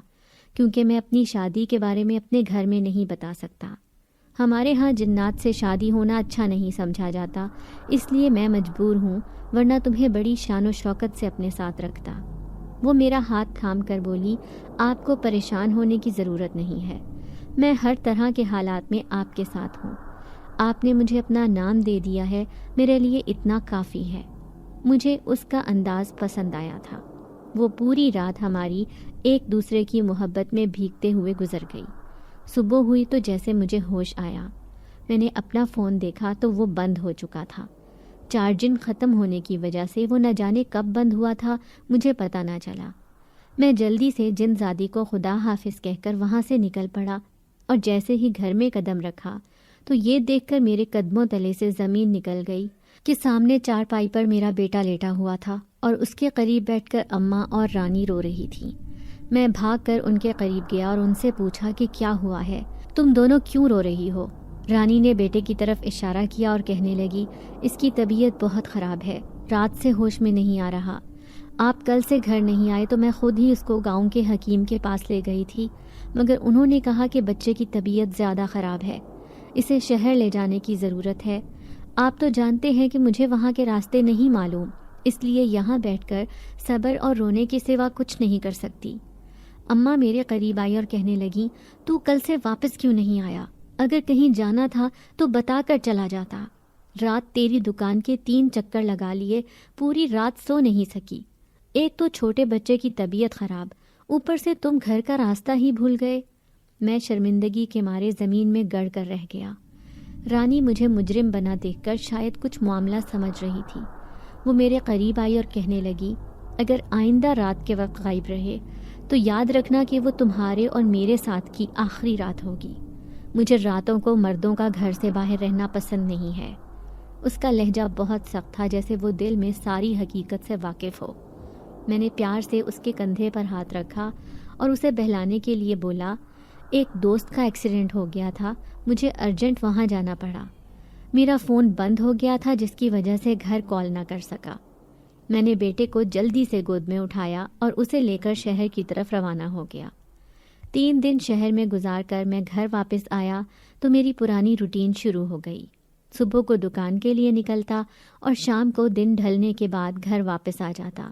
کیونکہ میں اپنی شادی کے بارے میں اپنے گھر میں نہیں بتا سکتا۔ ہمارے ہاں جنات سے شادی ہونا اچھا نہیں سمجھا جاتا، اس لیے میں مجبور ہوں، ورنہ تمہیں بڑی شان و شوکت سے اپنے ساتھ رکھتا۔ وہ میرا ہاتھ تھام کر بولی، آپ کو پریشان ہونے کی ضرورت نہیں ہے، میں ہر طرح کے حالات میں آپ کے ساتھ ہوں۔ آپ نے مجھے اپنا نام دے دیا ہے، میرے لیے اتنا کافی ہے۔ مجھے اس کا انداز پسند آیا تھا۔ وہ پوری رات ہماری ایک دوسرے کی محبت میں بھیگتے ہوئے گزر گئی۔ صبح ہوئی تو جیسے مجھے ہوش آیا، میں نے اپنا فون دیکھا تو وہ بند ہو چکا تھا۔ چارجنگ ختم ہونے کی وجہ سے وہ نہ جانے کب بند ہوا تھا، مجھے پتہ نہ چلا۔ میں جلدی سے جن زادی کو خدا حافظ کہہ کر وہاں سے نکل پڑا، اور جیسے ہی گھر میں قدم رکھا تو یہ دیکھ کر میرے قدموں تلے سے زمین نکل گئی کہ سامنے چارپائی پر میرا بیٹا لیٹا ہوا تھا اور اس کے قریب بیٹھ کر اماں اور رانی رو رہی تھیں۔ میں بھاگ کر ان کے قریب گیا اور ان سے پوچھا کہ کیا ہوا ہے، تم دونوں کیوں رو رہی ہو؟ رانی نے بیٹے کی طرف اشارہ کیا اور کہنے لگی، اس کی طبیعت بہت خراب ہے، رات سے ہوش میں نہیں آ رہا۔ آپ کل سے گھر نہیں آئے تو میں خود ہی اس کو گاؤں کے حکیم کے پاس لے گئی تھی، مگر انہوں نے کہا کہ بچے کی طبیعت زیادہ خراب ہے، اسے شہر لے جانے کی ضرورت ہے۔ آپ تو جانتے ہیں کہ مجھے وہاں کے راستے نہیں معلوم، اس لیے یہاں بیٹھ کر صبر اور رونے کے سوا کچھ نہیں کر سکتی۔ اماں میرے قریب آئی اور کہنے لگی، تو کل سے واپس کیوں نہیں آیا؟ اگر کہیں جانا تھا تو بتا کر چلا جاتا۔ رات تیری دکان کے 3 چکر لگا لیے، پوری رات سو نہیں سکی۔ ایک تو چھوٹے بچے کی طبیعت خراب، اوپر سے تم گھر کا راستہ ہی بھول گئے۔ میں شرمندگی کے مارے زمین میں گڑ کر رہ گیا۔ رانی مجھے مجرم بنا دیکھ کر شاید کچھ معاملہ سمجھ رہی تھی۔ وہ میرے قریب آئی اور کہنے لگی، اگر آئندہ رات کے وقت غائب رہے تو یاد رکھنا کہ وہ تمہارے اور میرے ساتھ کی آخری رات ہوگی۔ مجھے راتوں کو مردوں کا گھر سے باہر رہنا پسند نہیں ہے۔ اس کا لہجہ بہت سخت تھا، جیسے وہ دل میں ساری حقیقت سے واقف ہو۔ میں نے پیار سے اس کے کندھے پر ہاتھ رکھا اور اسے بہلانے کے لیے بولا، ایک دوست کا ایکسیڈنٹ ہو گیا تھا، مجھے ارجنٹ وہاں جانا پڑا۔ میرا فون بند ہو گیا تھا جس کی وجہ سے گھر کال نہ کر سکا۔ میں نے بیٹے کو جلدی سے گود میں اٹھایا اور اسے لے کر شہر کی طرف روانہ ہو گیا۔ 3 دن شہر میں گزار کر میں گھر واپس آیا تو میری پرانی روٹین شروع ہو گئی۔ صبح کو دکان کے لیے نکلتا اور شام کو دن ڈھلنے کے بعد گھر واپس آ جاتا۔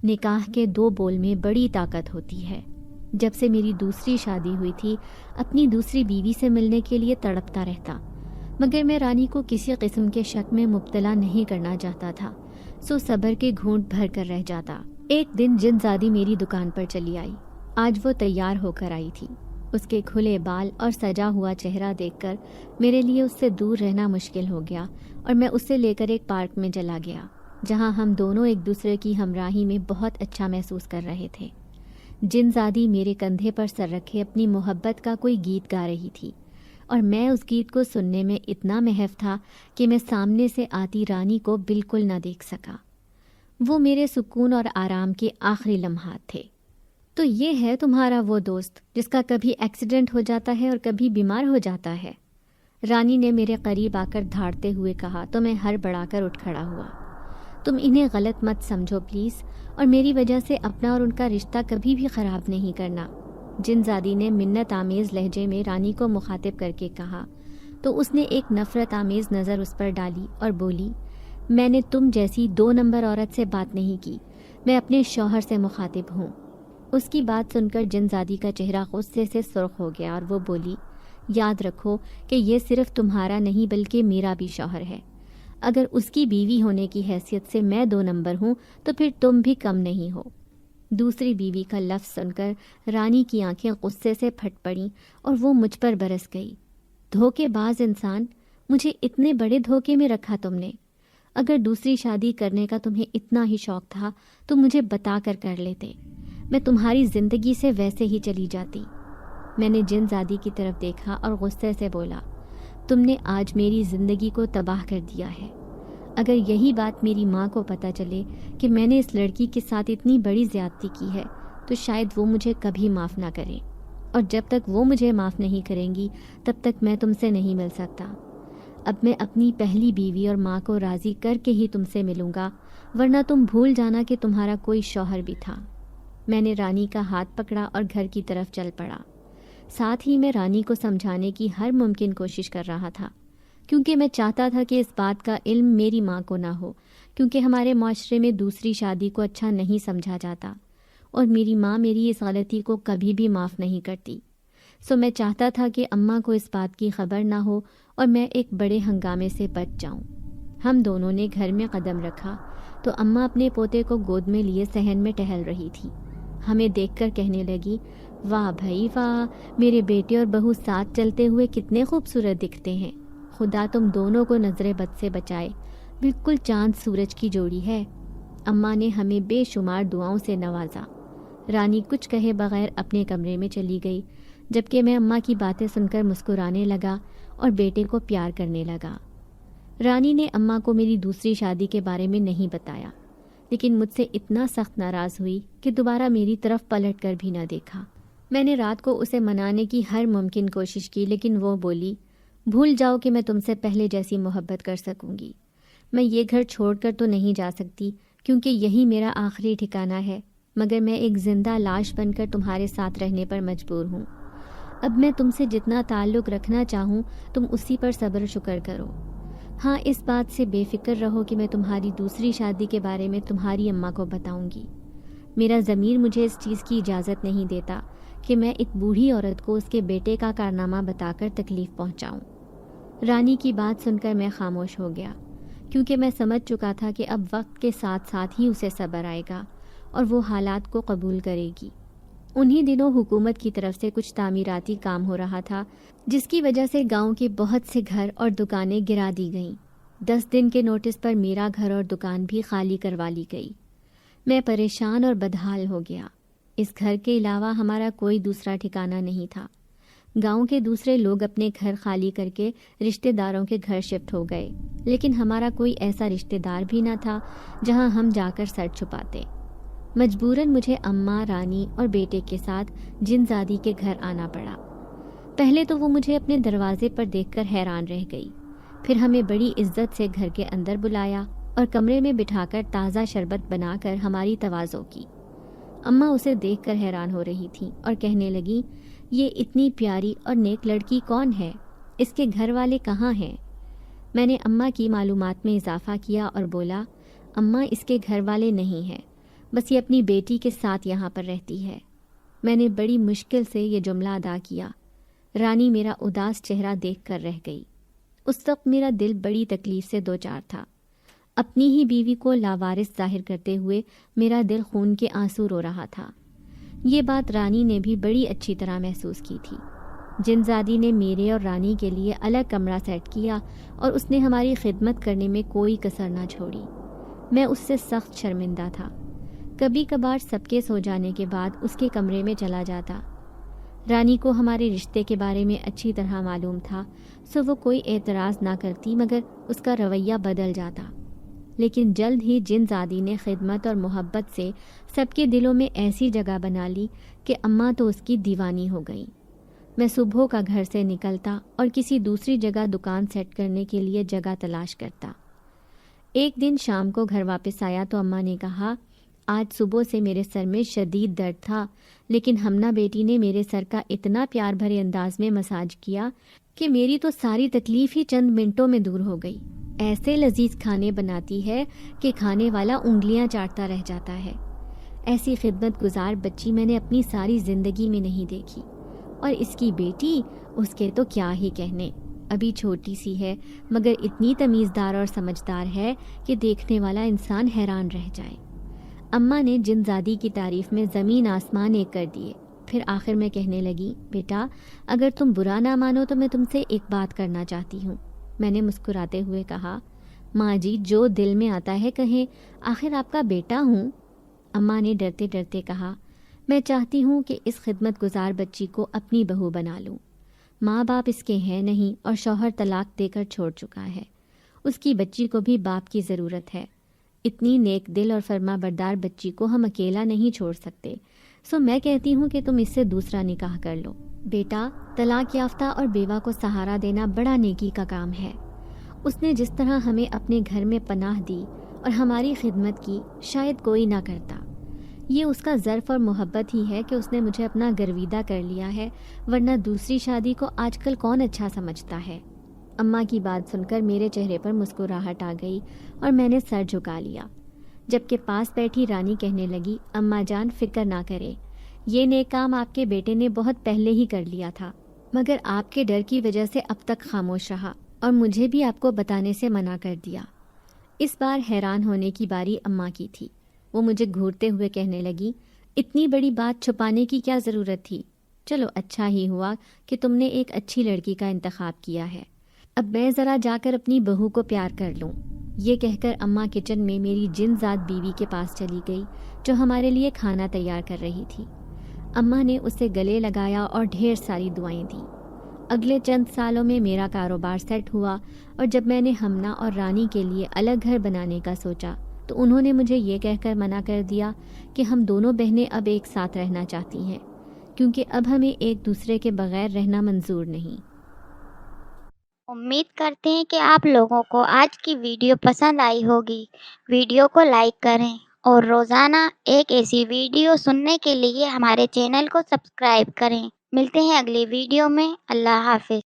نکاح کے 2 بول میں بڑی طاقت ہوتی ہے۔ جب سے میری دوسری شادی ہوئی تھی، اپنی دوسری بیوی سے ملنے کے لیے تڑپتا رہتا، مگر میں رانی کو کسی قسم کے شک میں مبتلا نہیں کرنا چاہتا تھا، سو صبر کے گھونٹ بھر کر رہ جاتا۔ ایک دن جن زادی میری دکان پر چلی آئی آج وہ تیار ہو کر آئی تھی۔ اس کے کھلے بال اور سجا ہوا چہرہ دیکھ کر میرے لیے اس سے دور رہنا مشکل ہو گیا اور میں اسے لے کر ایک پارک میں چلا گیا، جہاں ہم دونوں ایک دوسرے کی ہمراہی میں بہت اچھا محسوس کر رہے تھے۔ جن زادی میرے کندھے پر سر رکھے اپنی محبت کا کوئی گیت گا رہی تھی، اور میں اس گیت کو سننے میں اتنا محو تھا کہ میں سامنے سے آتی رانی کو بالکل نہ دیکھ سکا۔ وہ میرے سکون اور آرام کے آخری لمحات تھے۔ تو یہ ہے تمہارا وہ دوست جس کا کبھی ایکسیڈنٹ ہو جاتا ہے اور کبھی بیمار ہو جاتا ہے؟ رانی نے میرے قریب آ کر دھاڑتے ہوئے کہا تو میں ہڑبڑا کر اٹھ کھڑا ہوا۔ تم انہیں غلط مت سمجھو پلیز، اور میری وجہ سے اپنا اور ان کا رشتہ کبھی بھی خراب نہیں کرنا، جن زادی نے منت آمیز لہجے میں رانی کو مخاطب کر کے کہا، تو اس نے ایک نفرت آمیز نظر اس پر ڈالی اور بولی، میں نے تم جیسی 2 نمبر عورت سے بات نہیں کی، میں اپنے شوہر سے مخاطب ہوں۔ اس کی بات سن کر جن زادی کا چہرہ غصے سے سرخ ہو گیا اور وہ بولی، یاد رکھو کہ یہ صرف تمہارا نہیں بلکہ میرا بھی شوہر ہے۔ اگر اس کی بیوی ہونے کی حیثیت سے میں 2 نمبر ہوں تو پھر تم بھی کم نہیں ہو۔ دوسری بیوی کا لفظ سن کر رانی کی آنکھیں غصے سے پھٹ پڑیں اور وہ مجھ پر برس گئی۔ دھوکے باز انسان، مجھے اتنے بڑے دھوکے میں رکھا تم نے۔ اگر دوسری شادی کرنے کا تمہیں اتنا ہی شوق تھا تو مجھے بتا کر لیتے، میں تمہاری زندگی سے ویسے ہی چلی جاتی۔ میں نے جن زادی کی طرف دیکھا اور غصے سے بولا، تم نے آج میری زندگی کو تباہ کر دیا ہے۔ اگر یہی بات میری ماں کو پتہ چلے کہ میں نے اس لڑکی کے ساتھ اتنی بڑی زیادتی کی ہے تو شاید وہ مجھے کبھی معاف نہ کریں، اور جب تک وہ مجھے معاف نہیں کریں گی تب تک میں تم سے نہیں مل سکتا۔ اب میں اپنی پہلی بیوی اور ماں کو راضی کر کے ہی تم سے ملوں گا، ورنہ تم بھول جانا کہ تمہارا کوئی شوہر بھی تھا۔ میں نے رانی کا ہاتھ پکڑا اور گھر کی طرف چل پڑا۔ ساتھ ہی میں رانی کو سمجھانے کی ہر ممکن کوشش کر رہا تھا، کیونکہ میں چاہتا تھا کہ اس بات کا علم میری ماں کو نہ ہو، کیونکہ ہمارے معاشرے میں دوسری شادی کو اچھا نہیں سمجھا جاتا، اور میری ماں میری اس غلطی کو کبھی بھی معاف نہیں کرتی۔ سو میں چاہتا تھا کہ اماں کو اس بات کی خبر نہ ہو اور میں ایک بڑے ہنگامے سے بچ جاؤں۔ ہم دونوں نے گھر میں قدم رکھا تو اماں اپنے پوتے کو گود میں لیے صحن میں ٹہل رہی تھی۔ ہمیں دیکھ کر کہنے لگی، واہ بھائی واہ، میرے بیٹے اور بہو ساتھ چلتے ہوئے کتنے خوبصورت دکھتے ہیں، خدا تم دونوں کو نظر بد سے بچائے، بالکل چاند سورج کی جوڑی ہے۔ اماں نے ہمیں بے شمار دعاؤں سے نوازا۔ رانی کچھ کہے بغیر اپنے کمرے میں چلی گئی، جبکہ میں اماں کی باتیں سن کر مسکرانے لگا اور بیٹے کو پیار کرنے لگا۔ رانی نے اماں کو میری دوسری شادی کے بارے میں نہیں بتایا، لیکن مجھ سے اتنا سخت ناراض ہوئی کہ دوبارہ میری طرف پلٹ کر بھی نہ دیکھا۔ میں نے رات کو اسے منانے کی ہر ممکن کوشش کی، لیکن وہ بولی، بھول جاؤ کہ میں تم سے پہلے جیسی محبت کر سکوں گی۔ میں یہ گھر چھوڑ کر تو نہیں جا سکتی کیونکہ یہی میرا آخری ٹھکانہ ہے، مگر میں ایک زندہ لاش بن کر تمہارے ساتھ رہنے پر مجبور ہوں۔ اب میں تم سے جتنا تعلق رکھنا چاہوں تم اسی پر صبر شکر کرو۔ ہاں، اس بات سے بے فکر رہو کہ میں تمہاری دوسری شادی کے بارے میں تمہاری اماں کو بتاؤں گی۔ میرا ضمیر مجھے اس چیز کی اجازت نہیں دیتا کہ میں ایک بوڑھی عورت کو اس کے بیٹے کا کارنامہ بتا کر تکلیف پہنچاؤں۔ رانی کی بات سن کر میں خاموش ہو گیا، کیونکہ میں سمجھ چکا تھا کہ اب وقت کے ساتھ ساتھ ہی اسے صبر آئے گا اور وہ حالات کو قبول کرے گی۔ انہی دنوں حکومت کی طرف سے کچھ تعمیراتی کام ہو رہا تھا، جس کی وجہ سے گاؤں کے بہت سے گھر اور دکانیں گرا دی گئیں۔ 10 دن کے نوٹس پر میرا گھر اور دکان بھی خالی کروا لی گئی۔ میں پریشان اور بدحال ہو گیا۔ اس گھر کے علاوہ ہمارا کوئی دوسرا ٹھکانہ نہیں تھا۔ گاؤں کے دوسرے لوگ اپنے گھر خالی کر کے رشتہ داروں کے گھر شفٹ ہو گئے، لیکن ہمارا کوئی ایسا رشتہ دار بھی نہ تھا جہاں ہم جا کر سر چھپاتے۔ مجبوراً مجھے اماں، رانی اور بیٹے کے ساتھ جن زادی کے گھر آنا پڑا۔ پہلے تو وہ مجھے اپنے دروازے پر دیکھ کر حیران رہ گئی، پھر ہمیں بڑی عزت سے گھر کے اندر بلایا اور کمرے میں بٹھا کر تازہ شربت بنا کر ہماری تواضع کی۔ اماں اسے دیکھ کر حیران ہو رہی تھیں اور کہنے لگیں، یہ اتنی پیاری اور نیک لڑکی کون ہے؟ اس کے گھر والے کہاں ہیں؟ میں نے اماں کی معلومات میں اضافہ کیا اور بولا، اماں اس کے گھر والے نہیں ہیں، بس یہ اپنی بیٹی کے ساتھ یہاں پر رہتی ہے۔ میں نے بڑی مشکل سے یہ جملہ ادا کیا۔ رانی میرا اداس چہرہ دیکھ کر رہ گئی۔ اس وقت میرا دل بڑی تکلیف سے دوچار تھا۔ اپنی ہی بیوی کو لاوارث ظاہر کرتے ہوئے میرا دل خون کے آنسو رو رہا تھا۔ یہ بات رانی نے بھی بڑی اچھی طرح محسوس کی تھی۔ جنزادی نے میرے اور رانی کے لیے الگ کمرہ سیٹ کیا اور اس نے ہماری خدمت کرنے میں کوئی کسر نہ چھوڑی۔ میں اس سے سخت شرمندہ تھا۔ کبھی کبھار سب کے سو جانے کے بعد اس کے کمرے میں چلا جاتا۔ رانی کو ہمارے رشتے کے بارے میں اچھی طرح معلوم تھا، سو وہ کوئی اعتراض نہ کرتی، مگر اس کا رویہ بدل جاتا۔ لیکن جلد ہی جنزادی نے خدمت اور محبت سے سب کے دلوں میں ایسی جگہ بنا لی کہ اماں تو اس کی دیوانی ہو گئی۔ میں صبح کا گھر سے نکلتا اور کسی دوسری جگہ دکان سیٹ کرنے کے لیے جگہ تلاش کرتا۔ ایک دن شام کو گھر واپس آیا تو اماں نے کہا، آج صبح سے میرے سر میں شدید درد تھا، لیکن ہمنا بیٹی نے میرے سر کا اتنا پیار بھرے انداز میں مساج کیا کہ میری تو ساری تکلیف ہی چند منٹوں میں دور ہو گئی۔ ایسے لذیذ کھانے بناتی ہے کہ کھانے والا انگلیاں چاٹتا رہ جاتا ہے۔ ایسی خدمت گزار بچی میں نے اپنی ساری زندگی میں نہیں دیکھی، اور اس کی بیٹی، اس کے تو کیا ہی کہنے، ابھی چھوٹی سی ہے مگر اتنی تمیزدار اور سمجھدار ہے کہ دیکھنے والا انسان حیران رہ جائے۔ اماں نے جنزادی کی تعریف میں زمین آسمان ایک کر دیے۔ پھر آخر میں کہنے لگی، بیٹا اگر تم برا نہ مانو تو میں تم سے ایک بات کرنا چاہتی ہوں۔ میں نے مسکراتے ہوئے کہا، ماں جی جو دل میں آتا ہے کہیں، آخر آپ کا بیٹا ہوں۔ اماں نے ڈرتے ڈرتے کہا، میں چاہتی ہوں کہ اس خدمت گزار بچی کو اپنی بہو بنا لوں۔ ماں باپ اس کے ہیں نہیں اور شوہر طلاق دے کر چھوڑ چکا ہے۔ اس کی بچی کو بھی باپ کی ضرورت ہے۔ اتنی نیک دل اور فرما بردار بچی کو ہم اکیلا نہیں چھوڑ سکتے، سو میں کہتی ہوں کہ تم اس سے دوسرا نکاح کر لو۔ بیٹا طلاق یافتہ اور بیوہ کو سہارا دینا بڑا نیکی کا کام ہے۔ اس نے جس طرح ہمیں اپنے گھر میں پناہ دی اور ہماری خدمت کی، شاید کوئی نہ کرتا۔ یہ اس کا ظرف اور محبت ہی ہے کہ اس نے مجھے اپنا گرویدہ کر لیا ہے، ورنہ دوسری شادی کو آج کل کون اچھا سمجھتا ہے۔ اماں کی بات سن کر میرے چہرے پر مسکراہٹ آ گئی اور میں نے سر جھکا لیا، جبکہ پاس بیٹھی رانی کہنے لگی، اماں جان فکر نہ کرے، یہ نیک کام آپ کے بیٹے نے بہت پہلے ہی کر لیا تھا، مگر آپ کے ڈر کی وجہ سے اب تک خاموش رہا اور مجھے بھی آپ کو بتانے سے منع کر دیا۔ اس بار حیران ہونے کی باری اماں کی تھی۔ وہ مجھے گھورتے ہوئے کہنے لگی، اتنی بڑی بات چھپانے کی کیا ضرورت تھی؟ چلو اچھا ہی ہوا کہ تم نے ایک اچھی لڑکی کا انتخاب کیا ہے۔ اب میں ذرا جا کر اپنی بہو کو پیار کر لوں۔ یہ کہہ کر اماں کچن میں میری جنزاد بیوی کے پاس چلی گئی جو ہمارے لیے کھانا تیار کر رہی تھی۔ اماں نے اسے گلے لگایا اور ڈھیر ساری دعائیں دیں۔ اگلے چند سالوں میں میرا کاروبار سیٹ ہوا، اور جب میں نے ہمنا اور رانی کے لیے الگ گھر بنانے کا سوچا تو انہوں نے مجھے یہ کہہ کر منع کر دیا کہ ہم دونوں بہنیں اب ایک ساتھ رہنا چاہتی ہیں، کیونکہ اب ہمیں ایک دوسرے کے بغیر رہنا منظور نہیں۔ امید کرتے ہیں کہ آپ لوگوں کو آج کی ویڈیو پسند آئی ہوگی۔ ویڈیو کو لائک کریں اور روزانہ ایک ایسی ویڈیو سننے کے لیے ہمارے چینل کو سبسکرائب کریں۔ ملتے ہیں اگلی ویڈیو میں۔ اللہ حافظ۔